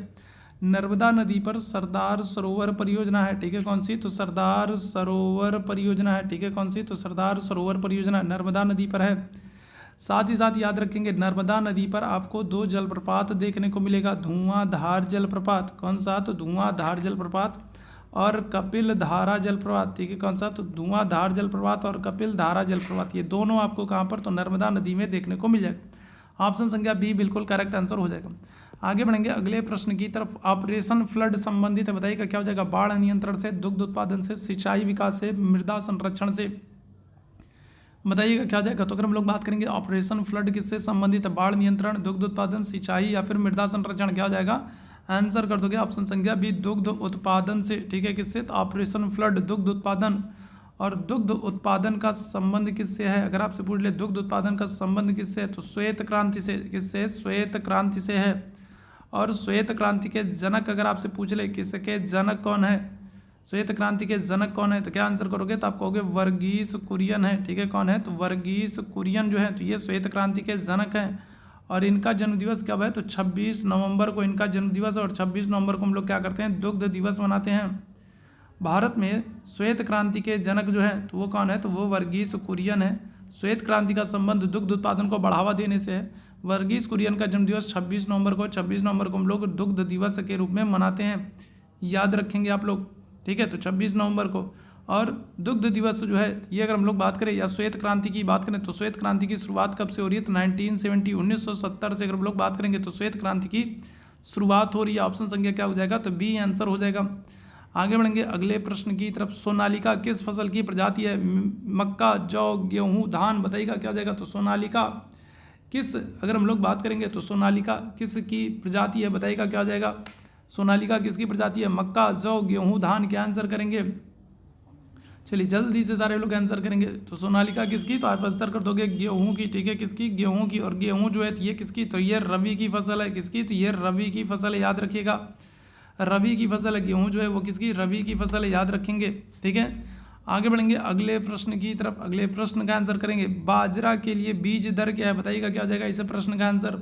नर्मदा नदी पर सरदार सरोवर परियोजना है। ठीक है, कौन सी, तो सरदार सरोवर परियोजना है। ठीक है, कौन सी, तो सरदार सरोवर परियोजना नर्मदा नदी पर है। साथ ही साथ याद रखेंगे नर्मदा नदी पर आपको 2 जलप्रपात देखने को मिलेगा, धुआंधार जलप्रपात, कौन सा, तो धुआंधार जलप्रपात, और कपिल धारा जलप्रपात। ठीक है, कौन सा, तो धुआंधार जलप्रपात और कपिल धारा जलप्रपात, ये दोनों आपको कहाँ पर, तो नर्मदा नदी में देखने को मिल जाएगा। ऑप्शन संख्या बी बिल्कुल करेक्ट आंसर हो जाएगा। आगे बढ़ेंगे अगले प्रश्न की तरफ। ऑपरेशन फ्लड संबंधित है, बताइएगा क्या हो जाएगा, बाढ़ नियंत्रण से, दुग्ध उत्पादन से, सिंचाई विकास से, मृदा संरक्षण से, बताइएगा क्या हो जाएगा। तो अगर हम लोग बात करेंगे ऑपरेशन फ्लड किससे संबंधित है, बाढ़ नियंत्रण, दुग्ध उत्पादन, सिंचाई या फिर मृदा संरक्षण, क्या हो जाएगा, आंसर कर दोगे ऑप्शन संख्या बी, दुग्ध उत्पादन से। ठीक है, किससे, तो ऑपरेशन फ्लड दुग्ध उत्पादन और दुग्ध उत्पादन का संबंध किससे है? अगर आपसे पूछ ले दुग्ध उत्पादन का संबंध किससे है तो श्वेत क्रांति से। किससे? श्वेत क्रांति से है। और श्वेत क्रांति के जनक अगर आपसे पूछ ले किसके जनक कौन है, श्वेत क्रांति के जनक कौन है, तो क्या आंसर करोगे? तो आप कहोगे वर्गीस कुरियन है। ठीक है, कौन है? तो वर्गीस कुरियन जो है तो ये श्वेत क्रांति के जनक हैं। और इनका जन्मदिवस कब है? तो 26 नवंबर को इनका जन्मदिवस है। और 26 नवंबर को हम लोग क्या करते हैं? दुग्ध दिवस मनाते हैं। भारत में श्वेत क्रांति के जनक जो है तो वो कौन है? तो वो वर्गीस कुरियन है। श्वेत क्रांति का संबंध दुग्ध उत्पादन को बढ़ावा देने से है। वर्गीस कुरियन का जन्मदिवस 26 नवंबर को। 26 नवंबर को हम लोग दुग्ध दिवस के रूप में मनाते हैं, याद रखेंगे आप लोग। ठीक है, तो 26 नवंबर को। और दुग्ध दिवस जो है ये अगर हम लोग बात करें या श्वेत क्रांति की बात करें तो श्वेत क्रांति की शुरुआत कब से हो रही है? तो 1970 1970 से अगर हम लोग बात करेंगे तो श्वेत क्रांति की शुरुआत हो रही है। ऑप्शन संख्या क्या हो जाएगा? तो बी आंसर हो जाएगा। आगे बढ़ेंगे अगले प्रश्न की तरफ। सोनालिका किस फसल की प्रजाति है? मक्का, जौ, गेहूँ, धान, बताइएगा क्या हो जाएगा? तो सोनालिका किस, अगर हम लोग बात करेंगे तो सोनालिका किस की प्रजाति है? बताइएगा क्या हो जाएगा? सोनालिका किसकी प्रजाति है? मक्का, जौ, गेहूँ, धान। क्या आंसर करेंगे? चलिए जल्दी से सारे लोग आंसर करेंगे। तो सोनालिका किसकी? तो आप आंसर कर दोगे गेहूँ की। ठीक है, किसकी? गेहूँ की। और गेहूँ जो है तो ये किसकी? तो ये रबी की फसल है। किसकी? तो ये रबी की फसल है, याद रखिएगा। रबी की फसल है गेहूँ जो है वो किसकी? रबी की फसल है, याद रखेंगे। ठीक है, आगे बढ़ेंगे अगले प्रश्न की तरफ। अगले प्रश्न का आंसर करेंगे बाजरा के लिए बीज दर क्या है? बताइएगा क्या हो जाएगा इस प्रश्न का आंसर?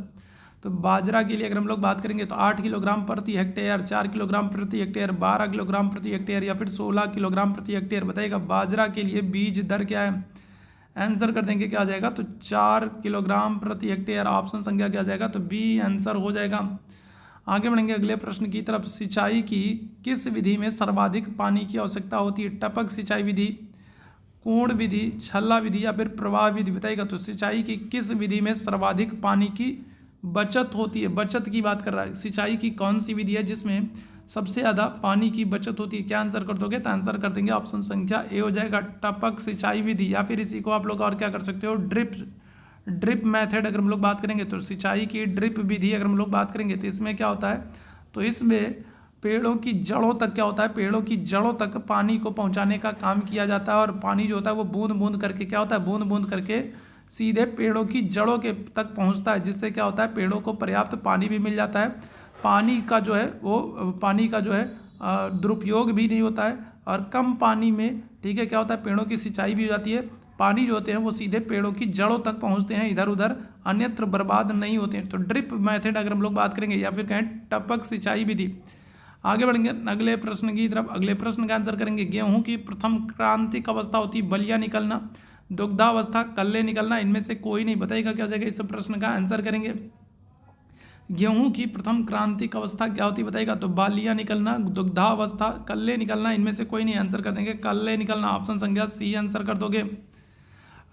तो बाजरा के लिए अगर हम लोग बात करेंगे तो 8 किलोग्राम प्रति हेक्टेयर, 4 किलोग्राम प्रति हेक्टेयर, 12 किलोग्राम प्रति हेक्टेयर या फिर 16 किलोग्राम प्रति हेक्टेयर। बताइएगा बाजरा के लिए बीज दर क्या है? आंसर कर देंगे क्या आ जाएगा? तो 4 किलोग्राम प्रति हेक्टेयर। ऑप्शन संख्या क्या आ जाएगा? तो बी आंसर हो जाएगा। आगे बढ़ेंगे अगले प्रश्न की तरफ। सिंचाई की किस विधि में सर्वाधिक पानी की आवश्यकता होती है? टपक सिंचाई विधि, कोण विधि, छल्ला विधि या फिर प्रवाह विधि। बताइएगा तो सिंचाई की किस विधि में सर्वाधिक पानी की बचत होती है? बचत की बात कर रहा है। सिंचाई की कौन सी विधि है जिसमें सबसे ज़्यादा पानी की बचत होती है? क्या आंसर कर दोगे? तो आंसर कर देंगे ऑप्शन संख्या ए हो जाएगा, टपक सिंचाई विधि। या फिर इसी को आप लोग और क्या कर सकते हो? ड्रिप मेथड अगर हम लोग बात करेंगे तो सिंचाई की ड्रिप विधि अगर हम लोग बात करेंगे तो इसमें क्या होता है? तो इसमें पेड़ों की जड़ों तक क्या होता है? पेड़ों की जड़ों तक पानी को पहुंचाने का काम किया जाता है। और पानी जो होता है वो बूंद बूंद करके क्या होता है? बूंद बूंद करके सीधे पेड़ों की जड़ों के तक पहुंचता है, जिससे क्या होता है? पेड़ों को पर्याप्त पानी भी मिल जाता है। पानी का जो है दुरुपयोग भी नहीं होता है। और कम पानी में, ठीक है, क्या होता है? पेड़ों की सिंचाई भी हो जाती है। पानी जो होते हैं वो सीधे पेड़ों की जड़ों तक पहुंचते हैं, इधर उधर अन्यत्र बर्बाद नहीं होते हैं। तो ड्रिप मेथड अगर हम लोग बात करेंगे या फिर कहें टपक सिंचाई विधि। आगे बढ़ेंगे अगले प्रश्न की तरफ। अगले प्रश्न का आंसर करेंगे गेहूं की प्रथम क्रांतिक अवस्था होती है बलिया निकलना, दुग्धावस्था, कल्ले निकलना, इनमें से कोई नहीं। बताइएगा क्या हो जाएगा इस प्रश्न का आंसर करेंगे? गेहूं की प्रथम क्रांतिक अवस्था क्या होती है? बताइएगा तो बालिया निकलना, दुग्धावस्था, कल्ले निकलना, इनमें से कोई नहीं। आंसर कर देंगे कल्ले निकलना। ऑप्शन संख्या सी आंसर कर दोगे।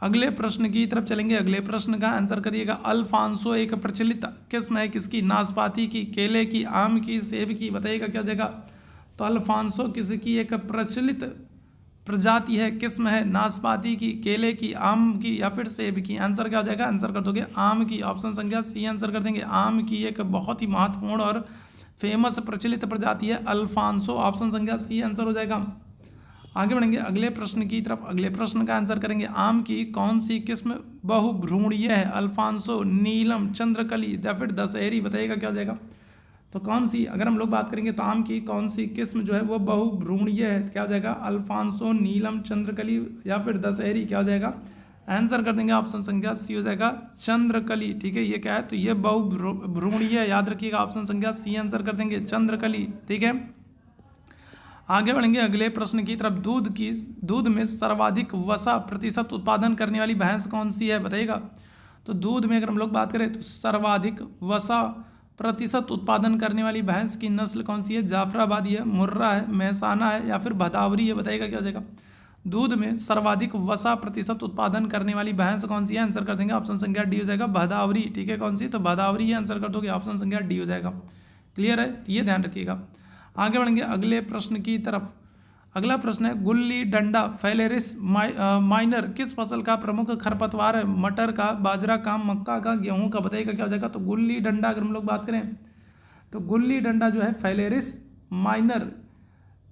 अगले प्रश्न की तरफ चलेंगे। अगले प्रश्न का आंसर करिएगा। अल्फांसो एक प्रचलित किस्म है किसकी? नाशपाती की, केले की, आम की, सेब की। बताइएगा क्या हो जाएगा? तो अल्फांसो किसकी एक प्रचलित प्रजाति है, किस्म है? नाशपाती की, केले की, आम की या फिर सेब की। आंसर क्या हो जाएगा? आंसर कर दोगे आम की। ऑप्शन संख्या सी आंसर कर देंगे। आम की एक बहुत ही महत्वपूर्ण और फेमस प्रचलित प्रजाति है अल्फांसो। ऑप्शन संख्या सी आंसर हो जाएगा। आगे बढ़ेंगे अगले प्रश्न की तरफ। अगले प्रश्न का आंसर करेंगे आम की कौन सी किस्म बहुभ्रूणीय है? अल्फांसो, नीलम, चंद्रकली या फिर दशहरी। बताइएगा क्या हो जाएगा? तो कौन सी, अगर हम लोग बात करेंगे तो आम की कौन सी किस्म जो है वो बहुभ्रूणीय है? क्या हो जाएगा? अल्फांसो, नीलम, चंद्रकली या फिर दशहरी। क्या हो जाएगा? आंसर कर देंगे ऑप्शन संख्या सी हो जाएगा, चंद्रकली। ठीक है, ये क्या है? तो ये बहुभ्रूणीय, याद रखिएगा। ऑप्शन संख्या सी आंसर कर देंगे, चंद्रकली। ठीक है, आगे बढ़ेंगे अगले प्रश्न की तरफ। दूध में सर्वाधिक वसा प्रतिशत उत्पादन करने वाली भैंस कौन सी है? बताइएगा तो दूध में अगर हम लोग बात करें तो सर्वाधिक वसा प्रतिशत उत्पादन करने वाली भैंस की नस्ल कौन सी है? जाफराबादी है, मुर्रा है, महसाना है या फिर भदावरी है। बताइएगा क्या हो जाएगा? दूध में सर्वाधिक वसा प्रतिशत उत्पादन करने वाली भैंस कौन सी है? आंसर कर देंगे ऑप्शन संख्या डी हो जाएगा, भदावरी। ठीक है, कौन सी? तो भदावरी ही आंसर कर दोगे। ऑप्शन संख्या डी हो जाएगा। क्लियर है? ये ध्यान रखिएगा। आगे बढ़ेंगे अगले प्रश्न की तरफ। अगला प्रश्न है गुल्ली डंडा फेलेरिस माइनर किस फसल का प्रमुख खरपतवार है? मटर का, बाजरा का, मक्का का, गेहूं का। बताइएगा क्या हो जाएगा? तो गुल्ली डंडा अगर हम लोग बात करें तो गुल्ली डंडा जो है फेलेरिस माइनर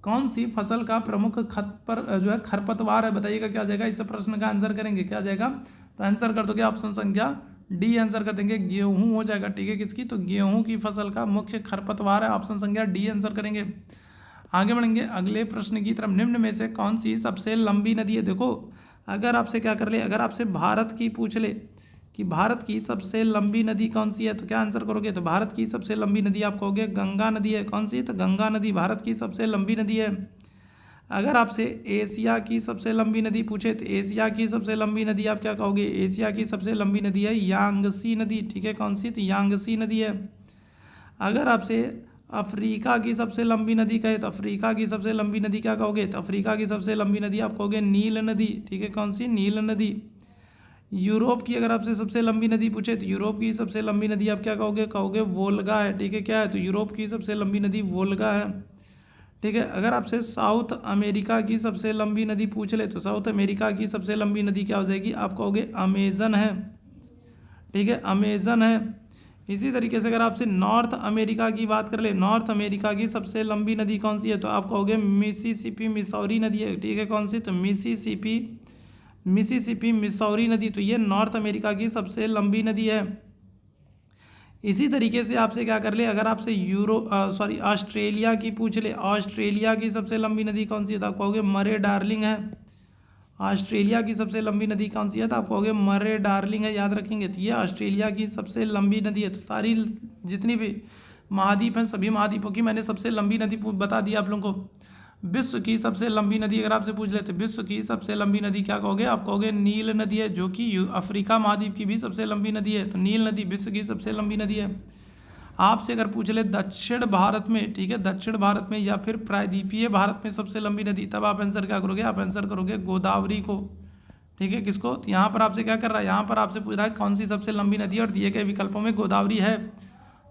कौन सी फसल का प्रमुख खरपतवार है, बताइएगा क्या जाएगा। इस प्रश्न का आंसर करेंगे, क्या जाएगा, तो आंसर कर दोगे ऑप्शन संख्या डी आंसर कर देंगे, गेहूं हो जाएगा। ठीक है, किसकी, तो गेहूं की फसल का मुख्य खरपतवार है, ऑप्शन संख्या डी आंसर करेंगे। आगे बढ़ेंगे अगले प्रश्न की तरफ। निम्न में से कौन सी सबसे लंबी नदी है। देखो अगर आपसे क्या कर ले, अगर आपसे भारत की पूछ ले कि भारत की सबसे लंबी नदी कौन सी है, तो क्या आंसर करोगे, तो भारत की सबसे लंबी नदी आप कहोगे गंगा नदी है। कौन सी, तो गंगा नदी भारत की सबसे लंबी नदी है। अगर आपसे एशिया की सबसे लंबी नदी पूछे तो एशिया की सबसे लंबी नदी आप क्या कहोगे, एशिया की सबसे लंबी नदी है यांगसी नदी। ठीक है, कौन सी, तो यांगसी नदी है। अगर आपसे अफ्रीका की सबसे लंबी नदी कहे तो अफ्रीका की सबसे लंबी नदी क्या कहोगे, तो अफ्रीका की सबसे लंबी नदी आप कहोगे नील नदी। ठीक है, कौन सी, नील नदी। यूरोप की अगर आपसे सबसे लंबी नदी पूछे तो यूरोप की सबसे लंबी नदी आप क्या कहोगे, कहोगे वोल्गा है। ठीक है, क्या है, तो यूरोप की सबसे लंबी नदी वोल्गा है। ठीक है, अगर आपसे साउथ अमेरिका की सबसे लंबी नदी पूछ ले तो साउथ अमेरिका की सबसे लंबी नदी क्या हो जाएगी, आप कहोगे अमेजन है। ठीक है, अमेजन है। इसी तरीके से अगर आपसे नॉर्थ अमेरिका की बात कर ले, नॉर्थ अमेरिका की सबसे लंबी नदी कौन सी है, तो आप कहोगे मिसिसिपी मिसौरी नदी है। ठीक है, कौन सी, तो मिसिसिपी मिसौरी नदी, तो ये नॉर्थ अमेरिका की सबसे लंबी नदी है। इसी तरीके से आपसे क्या कर ले, अगर आपसे ऑस्ट्रेलिया की पूछ ले, ऑस्ट्रेलिया की सबसे लंबी नदी कौन सी है, तो आप कहोगे मरे डार्लिंग है। ऑस्ट्रेलिया की सबसे लंबी नदी कौन सी है, तो आप कहोगे मरे डार्लिंग है, याद रखेंगे। तो ये ऑस्ट्रेलिया की सबसे लंबी नदी है। तो सारी जितनी भी महाद्वीप हैं सभी महाद्वीपों की मैंने सबसे लंबी नदी बता दी आप लोगों को। विश्व की सबसे लंबी नदी अगर आपसे पूछ लेते, विश्व की सबसे लंबी नदी क्या कहोगे, आप कहोगे नील नदी है, जो कि अफ्रीका महाद्वीप की भी सबसे लंबी नदी है। तो नील नदी विश्व की सबसे लंबी नदी है। आपसे अगर पूछ ले दक्षिण भारत में, ठीक है, दक्षिण भारत में या फिर प्रायद्वीपीय भारत में सबसे लंबी नदी, तब आप आंसर क्या करोगे, आप आंसर करोगे गोदावरी को। ठीक है, किसको, तो यहाँ पर आपसे क्या कर रहा है, यहाँ पर आपसे पूछ रहा है कौन सी सबसे लंबी नदी है, और दिए गए विकल्पों में गोदावरी है,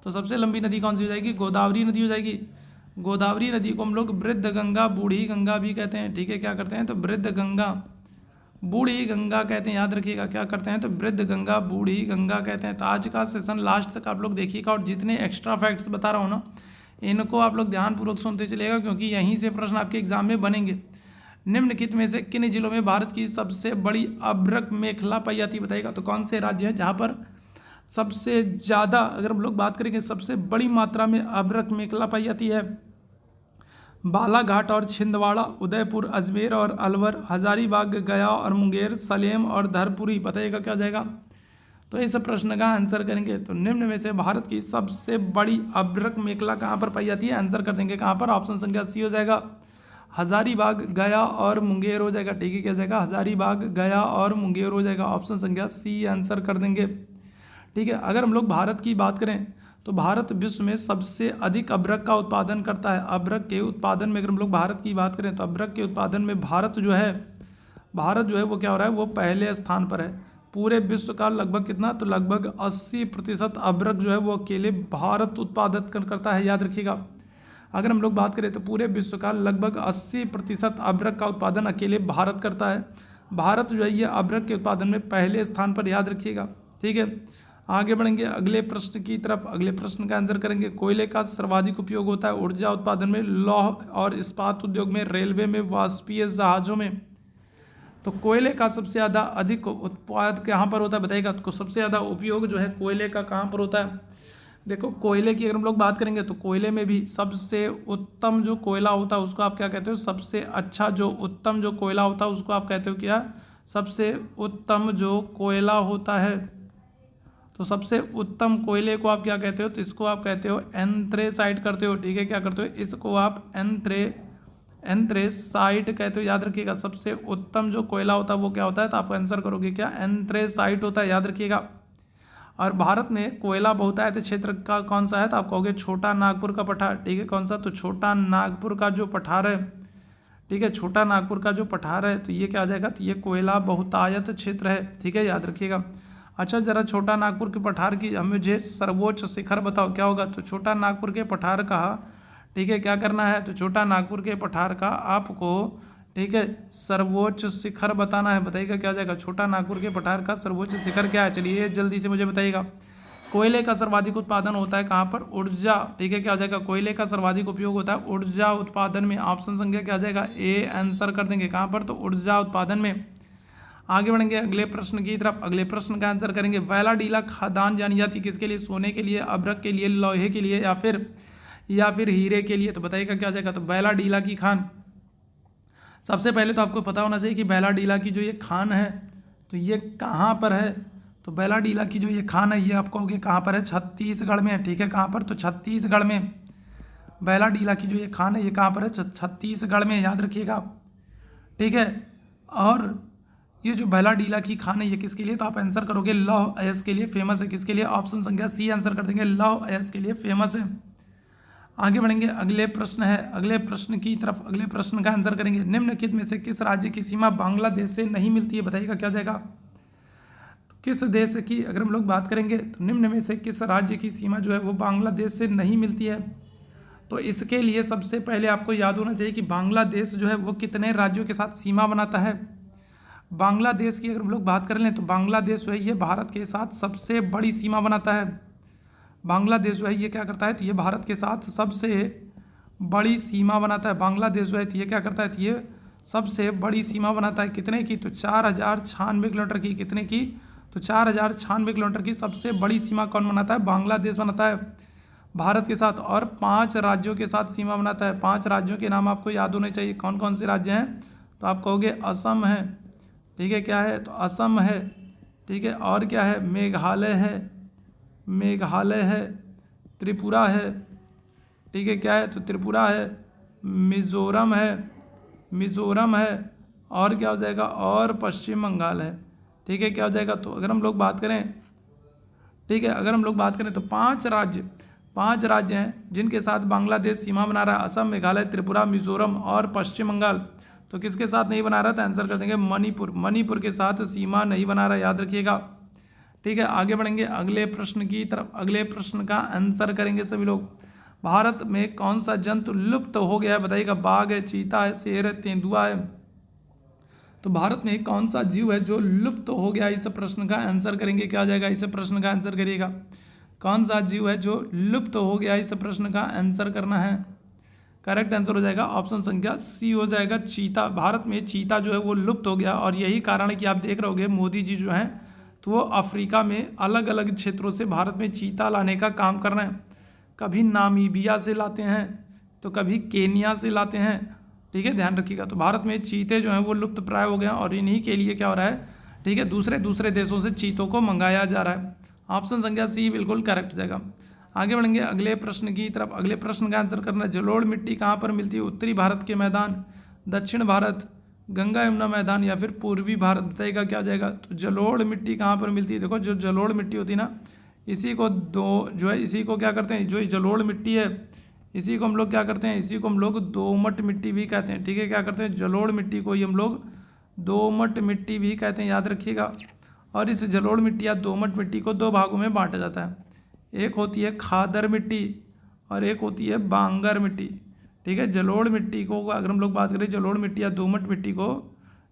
तो सबसे लंबी नदी कौन सी हो जाएगी, गोदावरी नदी हो जाएगी। गोदावरी नदी को हम लोग वृद्ध गंगा, बूढ़ी गंगा भी कहते हैं। ठीक है, क्या करते हैं, तो वृद्ध गंगा, बूढ़ी गंगा कहते हैं, याद रखिएगा, क्या करते हैं, तो वृद्ध गंगा, बूढ़ी गंगा कहते हैं। तो आज का सेशन लास्ट तक आप लोग देखिएगा, और जितने एक्स्ट्रा फैक्ट्स बता रहा हूँ ना, इनको आप लोग ध्यानपूर्वक सुनते चलिएगा, क्योंकि यहीं से प्रश्न आपके एग्जाम में बनेंगे। निम्नलिखित में से किन जिलों में भारत की सबसे बड़ी अभ्रक मेखला पाई जाती है, बताइएगा। तो कौन से राज्य है जहाँ पर सबसे ज़्यादा, अगर हम लोग बात करेंगे सबसे बड़ी मात्रा में अभ्रक मेखला पाई जाती है, बालाघाट और छिंदवाड़ा, उदयपुर, अजमेर और अलवर, हजारीबाग, गया और मुंगेर, सलेम और धरपुरी, बताइएगा क्या जाएगा। तो इस प्रश्न का आंसर करेंगे, तो निम्न में से भारत की सबसे बड़ी अभ्रक मेखला कहाँ पर पाई जाती है, आंसर कर देंगे कहाँ पर, ऑप्शन संख्या सी हो जाएगा, हजारीबाग, गया और मुंगेर हो जाएगा। ठीक है, क्या जाएगा, हजारीबाग, गया और मुंगेर हो जाएगा, ऑप्शन संख्या सी आंसर कर देंगे। ठीक है, अगर हम लोग भारत की बात करें तो भारत विश्व में सबसे अधिक अभ्रक का उत्पादन करता है। अभ्रक के उत्पादन में अगर हम लोग भारत की बात करें तो अभ्रक के उत्पादन में भारत जो है वो क्या हो रहा है, वो पहले स्थान पर है। पूरे विश्व का लगभग कितना, तो लगभग 80% अभ्रक जो है वो अकेले भारत उत्पादित करता है, याद रखिएगा। अगर हम लोग बात करें तो पूरे विश्व का लगभग 80% अभ्रक का उत्पादन अकेले भारत करता है। भारत जो है ये अभ्रक के उत्पादन में पहले स्थान पर, याद रखिएगा। ठीक है, आगे बढ़ेंगे अगले प्रश्न की तरफ। अगले प्रश्न का आंसर करेंगे, कोयले का सर्वाधिक उपयोग होता है ऊर्जा उत्पादन में, लौह और इस्पात उद्योग में, रेलवे में, वाष्पीय जहाजों में। तो कोयले का सबसे ज़्यादा अधिक उत्पाद कहाँ पर होता है, बताइएगा। तो सबसे ज़्यादा उपयोग जो है कोयले का कहाँ पर होता है। देखो कोयले की अगर हम लोग बात करेंगे तो कोयले में भी सबसे उत्तम जो कोयला होता है उसको आप क्या कहते हो, सबसे अच्छा जो उत्तम जो कोयला होता है उसको आप कहते हो क्या, सबसे उत्तम जो कोयला होता है। तो सबसे उत्तम कोयले को आप क्या कहते हो, तो इसको आप कहते हो एंथ्रेसाइट करते हो। ठीक है, क्या करते हो, इसको आप एंथ्रेसाइट कहते हो, याद रखिएगा। सबसे उत्तम जो कोयला होता है वो क्या होता है, तो आप आंसर करोगे क्या, एंथ्रेसाइट होता है, याद रखिएगा। और भारत में कोयला बहुतायत क्षेत्र का कौन सा है, तो आप कहोगे छोटा नागपुर का पठार। ठीक है, कौन सा, तो छोटा नागपुर का जो पठार है। ठीक है, छोटा नागपुर का जो पठार है तो ये क्या आ जाएगा, तो ये कोयला बहुतायत क्षेत्र है। ठीक है, याद रखिएगा। अच्छा, जरा छोटा नागपुर के पठार की हमें मुझे सर्वोच्च शिखर बताओ क्या होगा। तो छोटा नागपुर के पठार का, ठीक है, क्या करना है, तो छोटा नागपुर के पठार का आपको, ठीक है, सर्वोच्च शिखर बताना है। बताइएगा क्या जाएगा, छोटा नागपुर के पठार का सर्वोच्च शिखर क्या है, चलिए जल्दी से मुझे बताइएगा। कोयले का सर्वाधिक उत्पादन होता है कहाँ पर? ऊर्जा, ठीक है, क्या हो जाएगा? कोयले का सर्वाधिक उपयोग होता है ऊर्जा उत्पादन में। ऑप्शन संख्या क्या हो जाएगा? ए आंसर कर देंगे कहाँ पर? तो ऊर्जा उत्पादन में। आगे बढ़ेंगे अगले प्रश्न की तरफ। अगले प्रश्न का आंसर करेंगे। वैलाडीला खदान जानी जाती किसके लिए? सोने के लिए, अभ्रक के लिए, लोहे के लिए, या फिर हीरे के लिए। तो बताइएगा क्या हो जाएगा? तो वैलाडीला की खान। सबसे पहले तो आपको पता होना चाहिए कि वैलाडीला की जो ये खान है तो ये कहाँ पर है? तो वैलाडीला की जो ये खान है ये आप कहोगे कहाँ पर है? छत्तीसगढ़ में है, ठीक है। कहाँ पर? तो छत्तीसगढ़ में। वैलाडीला की जो ये खान है ये कहाँ पर है? छत्तीसगढ़ में, याद रखिएगा, ठीक है। और ये जो वैलाडीला की खान है ये किसके लिए? तो आप आंसर करोगे लौह अयस्क के लिए फेमस है। किसके लिए? ऑप्शन संख्या सी आंसर कर देंगे, लौह अयस्क के लिए फेमस है। आगे बढ़ेंगे अगले प्रश्न है, अगले प्रश्न की तरफ। अगले प्रश्न का आंसर करेंगे। निम्नलिखित में से किस राज्य की सीमा बांग्लादेश से नहीं मिलती है? बताइएगा क्या हो जाएगा? तो किस देश की अगर हम लोग बात करेंगे तो निम्न में से किस राज्य की सीमा जो है वो बांग्लादेश से नहीं मिलती है? तो इसके लिए सबसे पहले आपको याद होना चाहिए कि बांग्लादेश जो है वो कितने राज्यों के साथ सीमा बनाता है। बांग्लादेश की अगर हम लोग बात कर लें तो बांग्लादेश जो है ये भारत के साथ सबसे बड़ी सीमा बनाता है। बांग्लादेश जो है ये क्या करता है? तो ये भारत के साथ सबसे बड़ी सीमा बनाता है। बांग्लादेश जो है तो ये क्या करता है? तो ये सबसे बड़ी सीमा बनाता है। कितने की? तो 4096 किलोमीटर की। कितने की? तो 4096 किलोमीटर की सबसे बड़ी सीमा कौन बनाता है? बांग्लादेश बनाता है भारत के साथ। और 5 राज्यों के साथ सीमा बनाता है। 5 राज्यों के नाम आपको याद होने चाहिए। कौन कौन से राज्य हैं? तो आप कहोगे असम है, ठीक है, क्या है? तो असम है, ठीक है। और क्या है? मेघालय है, मेघालय है, त्रिपुरा है, ठीक है, क्या है? तो त्रिपुरा है, मिज़ोरम है, मिज़ोरम है, और क्या हो जाएगा? और पश्चिम बंगाल है, ठीक है, क्या हो जाएगा? तो अगर हम लोग बात करें, ठीक है, अगर हम लोग बात करें तो 5 राज्य हैं जिनके साथ बांग्लादेश सीमा बना रहा है। असम, मेघालय, त्रिपुरा, मिज़ोरम और पश्चिम बंगाल। तो किसके साथ नहीं बना रहा था? आंसर कर देंगे मणिपुर। मणिपुर के साथ सीमा नहीं बना रहा, याद रखिएगा, ठीक है। आगे बढ़ेंगे अगले प्रश्न की तरफ। अगले प्रश्न का आंसर करेंगे सभी लोग। भारत में कौन सा जंतु लुप्त हो गया है? बताइएगा। बाघ है, चीता है, शेर है, तेंदुआ है। तो भारत में कौन सा जीव है जो लुप्त हो गया? इस प्रश्न का आंसर करेंगे। क्या आ जाएगा? इस प्रश्न का आंसर करिएगा। कौन सा जीव है जो लुप्त हो गया? इस प्रश्न का आंसर करना है। करेक्ट आंसर हो जाएगा ऑप्शन संख्या सी हो जाएगा, चीता। भारत में चीता जो है वो लुप्त हो गया और यही कारण है कि आप देख रहे होंगे मोदी जी जो हैं तो वो अफ्रीका में अलग अलग क्षेत्रों से भारत में चीता लाने का काम कर रहे हैं। कभी नामीबिया से लाते हैं तो कभी केनिया से लाते हैं, ठीक है, ध्यान रखिएगा। तो भारत में चीते जो हैं वो लुप्त प्राय हो गए हैं और इन्हीं के लिए क्या हो रहा है, ठीक है, दूसरे देशों से चीतों को मंगाया जा रहा है। ऑप्शन संख्या सी बिल्कुल करेक्ट हो जाएगा। आगे बढ़ेंगे अगले प्रश्न की तरफ। अगले प्रश्न का आंसर करना है। जलोढ़ मिट्टी कहाँ पर मिलती है? उत्तरी भारत के मैदान, दक्षिण भारत, गंगा यमुना मैदान या फिर पूर्वी भारत? बताइएगा क्या हो जाएगा। तो जलोढ़ मिट्टी कहाँ पर मिलती है? देखो जो जलोढ़ मिट्टी होती है ना, इसी को इसी को क्या करते हैं, जो जलोढ़ मिट्टी है इसी को हम लोग क्या करते हैं, इसी को हम लोग दोमट मिट्टी भी कहते हैं, ठीक है। क्या करते हैं, जलोढ़ मिट्टी को ही हम लोग दोमट मिट्टी भी कहते हैं, याद रखिएगा। और इस जलोढ़ मिट्टी या दोमट मिट्टी को 2 भागों में बांटा जाता है। एक होती है खादर मिट्टी और एक होती है बांगर मिट्टी, ठीक है। जलोढ़ मिट्टी को अगर हम लोग बात करें, जलोढ़ मिट्टी या दोमट मिट्टी को,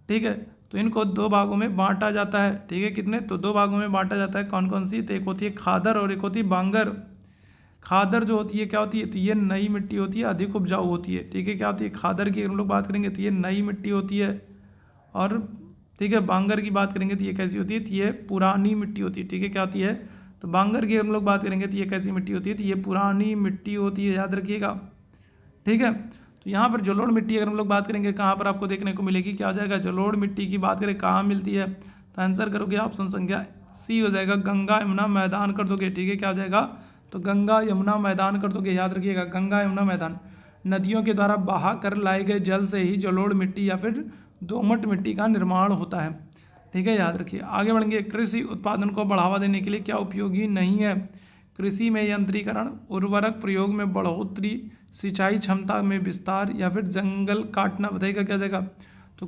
ठीक है, तो इनको 2 भागों में बांटा जाता है, ठीक है। कितने? तो 2 भागों में बांटा जाता है। कौन कौन सी? तो एक होती है खादर और एक होती है बांगर। खादर जो होती है क्या होती है, तो ये नई मिट्टी होती है, अधिक उपजाऊ होती है, ठीक है। क्या होती है खादर की हम लोग बात करेंगे तो ये नई मिट्टी होती है। और ठीक है, बांगर की बात करेंगे तो ये कैसी होती है, तो ये पुरानी मिट्टी होती है, ठीक है। क्या होती है, तो बांगर की हम लोग बात करेंगे तो ये कैसी मिट्टी होती है, तो ये पुरानी मिट्टी होती है, याद रखिएगा, ठीक है। तो यहाँ पर जलोढ़ मिट्टी अगर हम लोग बात करेंगे कहाँ पर आपको देखने को मिलेगी, क्या हो जाएगा, जलोढ़ मिट्टी की बात करें कहाँ मिलती है, तो आंसर करोगे ऑप्शन संख्या सी हो जाएगा, गंगा यमुना मैदान कर दोगे, ठीक है। क्या हो जाएगा, तो गंगा यमुना मैदान कर दोगे, याद रखिएगा, गंगा यमुना मैदान। नदियों के द्वारा बहा कर लाए गए जल से ही जलोढ़ मिट्टी या फिर दोमट मिट्टी का निर्माण होता है, ठीक है, याद रखिए। आगे बढ़ेंगे। कृषि उत्पादन को बढ़ावा देने के लिए क्या उपयोगी नहीं है? कृषि में यंत्रीकरण, उर्वरक प्रयोग में बढ़ोतरी, सिंचाई क्षमता में विस्तार या फिर जंगल काटना? बताइएगा क्या जाएगा। तो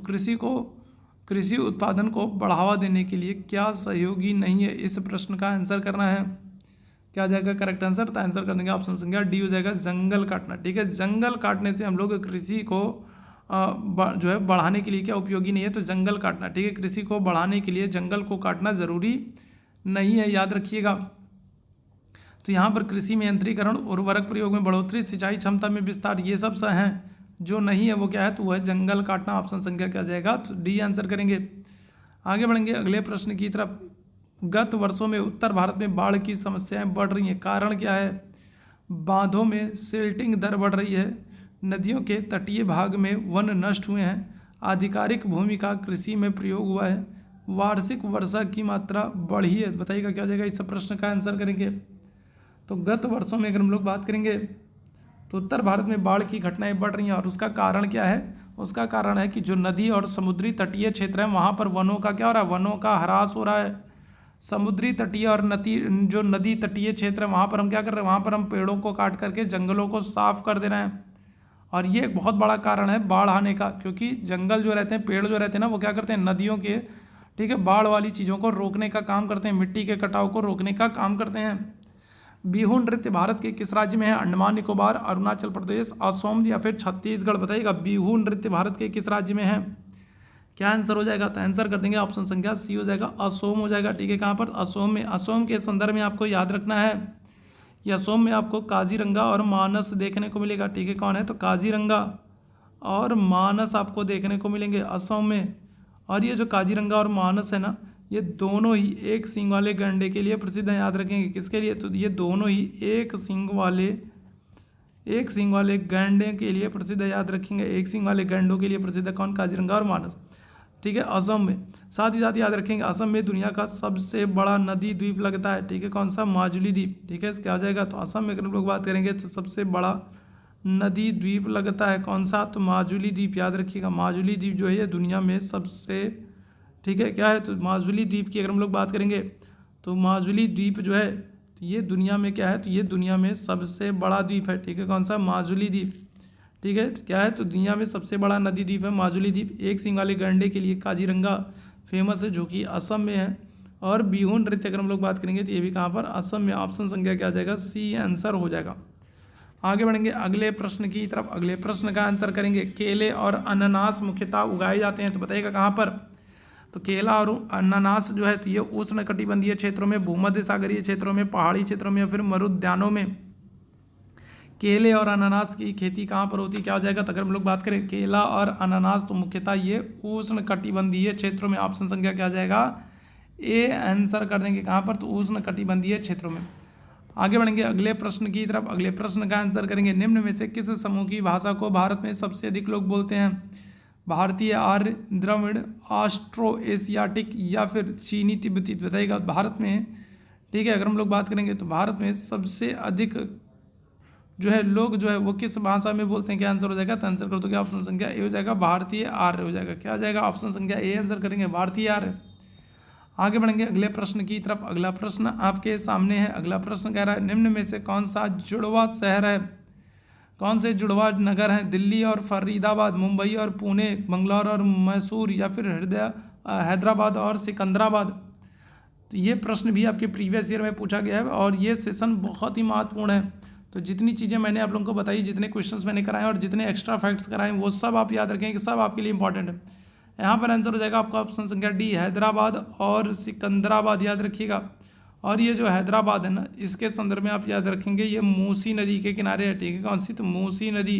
कृषि उत्पादन को बढ़ावा देने के लिए क्या सहयोगी नहीं है, इस प्रश्न का आंसर करना है। क्या जाएगा करेक्ट आंसर, तो आंसर कर देंगे ऑप्शन संख्या डी हो जाएगा, जंगल काटना, ठीक है। जंगल काटने से हम लोग कृषि को जो है बढ़ाने के लिए क्या उपयोगी नहीं है, तो जंगल काटना, ठीक है। कृषि को बढ़ाने के लिए जंगल को काटना ज़रूरी नहीं है, याद रखिएगा। तो यहाँ पर कृषि में यंत्रीकरण, उर्वरक प्रयोग में बढ़ोतरी, सिंचाई क्षमता में विस्तार, ये सब हैं। जो नहीं है वो क्या है, तो वह जंगल काटना। ऑप्शन संख्या क्या जाएगा, तो डी आंसर करेंगे। आगे बढ़ेंगे अगले प्रश्न की तरफ। गत वर्षों में उत्तर भारत में बाढ़ की समस्याएं बढ़ रही हैं, कारण क्या है। बांधों में सिल्टिंग दर बढ़ रही है, नदियों के तटीय भाग में वन नष्ट हुए हैं, आधिकारिक भूमि का कृषि में प्रयोग हुआ है, वार्षिक वर्षा की मात्रा बढ़ी है। बताइएगा क्या जाएगा, इस प्रश्न का आंसर करेंगे। तो गत वर्षों में अगर हम लोग बात करेंगे तो उत्तर भारत में बाढ़ की घटनाएं बढ़ रही हैं, और उसका कारण क्या है। उसका कारण है कि जो नदी और समुद्री तटीय क्षेत्र हैं वहाँ पर वनों का क्या हो रहा है, वनों का ह्रास हो रहा है। समुद्री तटीय और जो नदी तटीय क्षेत्र है वहाँ पर हम क्या कर रहे हैं, वहाँ पर हम पेड़ों को काट करके जंगलों को साफ कर दे रहे हैं, और ये एक बहुत बड़ा कारण है बाढ़ आने का। क्योंकि जंगल जो रहते हैं, पेड़ जो रहते हैं ना, वो क्या करते हैं, नदियों के, ठीक है, बाढ़ वाली चीज़ों को रोकने का काम करते हैं, मिट्टी के कटाव को रोकने का काम करते हैं। बिहू नृत्य भारत के किस राज्य में है, अंडमान निकोबार, अरुणाचल प्रदेश, असम या फिर छत्तीसगढ़। बताइएगा बिहू नृत्य भारत के किस राज्य में है, क्या आंसर हो जाएगा। तो आंसर कर देंगे ऑप्शन संख्या सी हो जाएगा, असोम हो जाएगा। ठीक है, कहाँ पर, असोम में। असोम के संदर्भ में आपको याद रखना है कि असोम में आपको काजीरंगा और मानस देखने को मिलेगा। ठीक है, कौन है, तो काजीरंगा और मानस आपको देखने को मिलेंगे असम में। और ये जो काजीरंगा और मानस है ना, ये दोनों ही एक सींग वाले गैंडे के लिए प्रसिद्ध है। याद रखेंगे किसके लिए, तो ये दोनों ही एक सींग वाले गैंडे के लिए प्रसिद्ध है। याद रखेंगे, एक सींग वाले गैंडों के लिए प्रसिद्ध है कौन, काजीरंगा और मानस। ठीक है, असम में। साथ ही साथ याद रखेंगे असम में दुनिया का सबसे बड़ा नदी द्वीप लगता है। ठीक है, कौन सा, माजुली द्वीप। ठीक है, क्या हो जाएगा, तो असम में अगर हम लोग बात करेंगे तो सबसे बड़ा नदी द्वीप लगता है कौन सा, तो माजुली द्वीप। याद रखिएगा, माजुली द्वीप जो है ये दुनिया में सबसे, ठीक है, क्या है, तो माजुली द्वीप की अगर हम लोग बात करेंगे तो माजुली द्वीप जो है तो ये दुनिया में क्या है, तो ये दुनिया में सबसे बड़ा द्वीप है। ठीक है, कौन सा, माजुली द्वीप। ठीक है, क्या है, तो दुनिया में सबसे बड़ा नदी द्वीप है माजुली द्वीप। एक सींग वाले गैंडे के लिए काजीरंगा फेमस है, जो कि असम में है। और बिहू नृत्य अगर हम लोग बात करेंगे तो ये भी कहाँ पर, असम में। ऑप्शन संख्या क्या आ जाएगा, सी आंसर हो जाएगा। आगे बढ़ेंगे अगले प्रश्न की तरफ। अगले प्रश्न का आंसर करेंगे। केले और अनानास मुख्यतः उगाए जाते हैं, तो बताइएगा कहाँ पर। तो केला और अनानास जो है तो ये उष्णकटिबंधीय क्षेत्रों में, भूमध्य सागरीय क्षेत्रों में, पहाड़ी क्षेत्रों में या फिर मरुद्यानों में केले और अनानास की खेती कहाँ पर होती है, क्या हो जाएगा। तो अगर हम लोग बात करें केला और अनानास तो मुख्यतः ये उष्णकटिबंधीय क्षेत्रों में। ऑप्शन संख्या क्या आ जाएगा, ए आंसर कर देंगे कहाँ पर, तो उष्णकटिबंधीय क्षेत्रों में। आगे बढ़ेंगे अगले प्रश्न की तरफ। अगले प्रश्न का आंसर करेंगे। निम्न में से किस समूह की भाषा को भारत में सबसे अधिक लोग बोलते हैं, भारतीय, आर्य, द्रविड़, ऑस्ट्रो एशियाटिक या फिर चीनी तिब्बती। बताइएगा भारत में, ठीक है, अगर हम लोग बात करेंगे तो भारत में सबसे अधिक जो है लोग जो है वो किस भाषा में बोलते हैं, क्या आंसर हो जाएगा। तो आंसर कर दोगे ऑप्शन संख्या ए हो जाएगा, भारतीय आर्य हो जाएगा। क्या हो जाएगा, ऑप्शन संख्या ए आंसर करेंगे, भारतीय आर्य। आगे बढ़ेंगे अगले प्रश्न की तरफ। अगला प्रश्न आपके सामने है। अगला प्रश्न कह रहा है निम्न में से कौन सा जुड़वा शहर है, कौन से जुड़वा नगर हैं, दिल्ली और फरीदाबाद, मुंबई और पुणे, बंगलौर और मैसूर या फिर हैदराबाद और सिकंदराबाद। तो ये प्रश्न भी आपके प्रीवियस ईयर में पूछा गया है और ये सेशन बहुत ही महत्वपूर्ण है। तो जितनी चीज़ें मैंने आप लोगों को बताई, जितने क्वेश्चंस मैंने कराए और जितने एक्स्ट्रा फैक्ट्स कराए, वो सब आप याद रखें कि सब आपके लिए इंपॉर्टेंट है। यहाँ पर आंसर हो जाएगा आपका ऑप्शन संख्या डी, हैदराबाद और सिकंदराबाद। याद रखिएगा। और ये जो हैदराबाद है ना, इसके संदर्भ में आप याद रखेंगे ये मूसी नदी के किनारे है। ठीक है, कौन सी, तो मूसी नदी।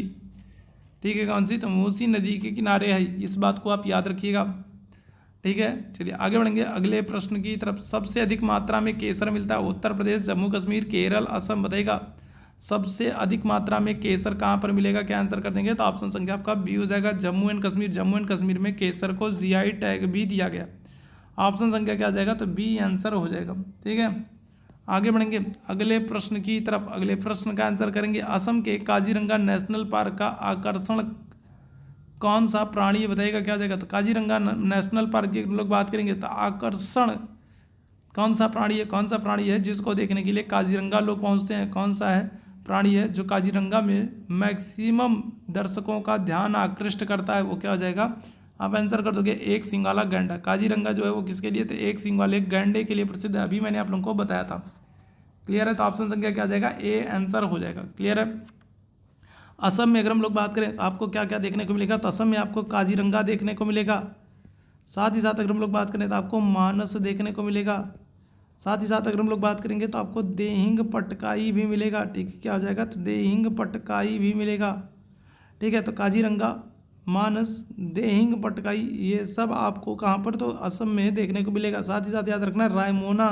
ठीक है, कौन सी, तो मूसी नदी के किनारे है। इस बात को आप याद रखिएगा। ठीक है, चलिए आगे बढ़ेंगे अगले प्रश्न की तरफ। सबसे अधिक मात्रा में केसर मिलता है उत्तर प्रदेश, जम्मू कश्मीर, केरल, असम। बताइएगा सबसे अधिक मात्रा में केसर कहाँ पर मिलेगा, क्या आंसर कर देंगे। तो ऑप्शन संख्या आपका बी हो जाएगा, जम्मू एंड कश्मीर। जम्मू एंड कश्मीर में केसर को जीआई टैग भी दिया गया। ऑप्शन संख्या क्या आ जाएगा, तो बी आंसर हो जाएगा। ठीक है, आगे बढ़ेंगे अगले प्रश्न की तरफ। अगले प्रश्न का आंसर करेंगे। असम के काजीरंगा नेशनल पार्क का आकर्षण कौन सा प्राणी है, बताइएगा क्या आ जाएगा। तो काजीरंगा नेशनल पार्क की लोग बात करेंगे तो आकर्षण कौन सा प्राणी है, कौन सा प्राणी है जिसको देखने के लिए काजीरंगा लोग पहुंचते हैं, कौन सा है प्राणी है जो काजीरंगा में मैक्सिमम दर्शकों का ध्यान आकृष्ट करता है, वो क्या हो जाएगा। आप आंसर कर दोगे एक सींग वाला गैंडा। काजीरंगा जो है वो किसके लिए, तो एक सींग वाले गैंडे के लिए प्रसिद्ध है। अभी मैंने आप लोगों को बताया था। क्लियर है, तो ऑप्शन संख्या क्या आ जाएगा, ए आंसर हो जाएगा। क्लियर है। असम में अगर हम लोग बात करें तो आपको क्या क्या देखने को मिलेगा, तो असम में आपको काजीरंगा देखने को मिलेगा। साथ ही साथ अगर हम लोग बात करें तो आपको मानस देखने को मिलेगा। साथ ही साथ अगर हम लोग बात करेंगे तो आपको देहिंग पटकाई भी मिलेगा। ठीक है, क्या हो जाएगा, तो देहिंग पटकाई भी मिलेगा। ठीक है, तो काजीरंगा, मानस, देहिंग पटकाई, ये सब आपको कहाँ पर, तो असम में देखने को मिलेगा। साथ ही साथ याद रखना रायमोना,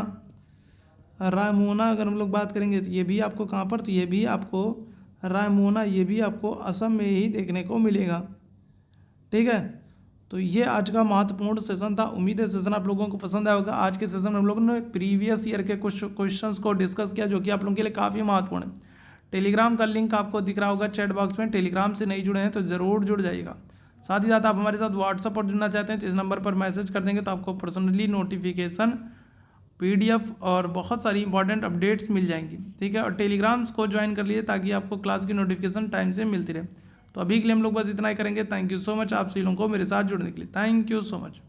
रायमोना अगर हम लोग बात करेंगे तो ये भी आपको कहाँ पर, तो ये भी आपको रायमोना, ये भी आपको असम में ही देखने को मिलेगा। ठीक है, तो ये आज का महत्वपूर्ण सेशन था। उम्मीद है सेशन आप लोगों को पसंद आया होगा। आज के सेशन में हम लोगों ने प्रीवियस ईयर के कुछ क्वेश्चंस को डिस्कस किया जो कि आप लोगों के लिए काफ़ी महत्वपूर्ण है। टेलीग्राम का लिंक आपको दिख रहा होगा चैट बॉक्स में, टेलीग्राम से नहीं जुड़े हैं तो ज़रूर जुड़ जाइएगा। साथ ही साथ आप हमारे साथ व्हाट्सएप पर जुड़ना चाहते हैं तो इस नंबर पर मैसेज कर देंगे तो आपको पर्सनली नोटिफिकेशन, PDF और बहुत सारी इंपॉर्टेंट अपडेट्स मिल जाएंगी। ठीक है, और टेलीग्राम्स को ज्वाइन कर लिए ताकि आपको क्लास की नोटिफिकेशन टाइम से मिलती रहे। तो अभी के लिए हम लोग बस इतना ही करेंगे। थैंक यू सो मच आप सभी लोगों को मेरे साथ जुड़ने के लिए। Thank you so much.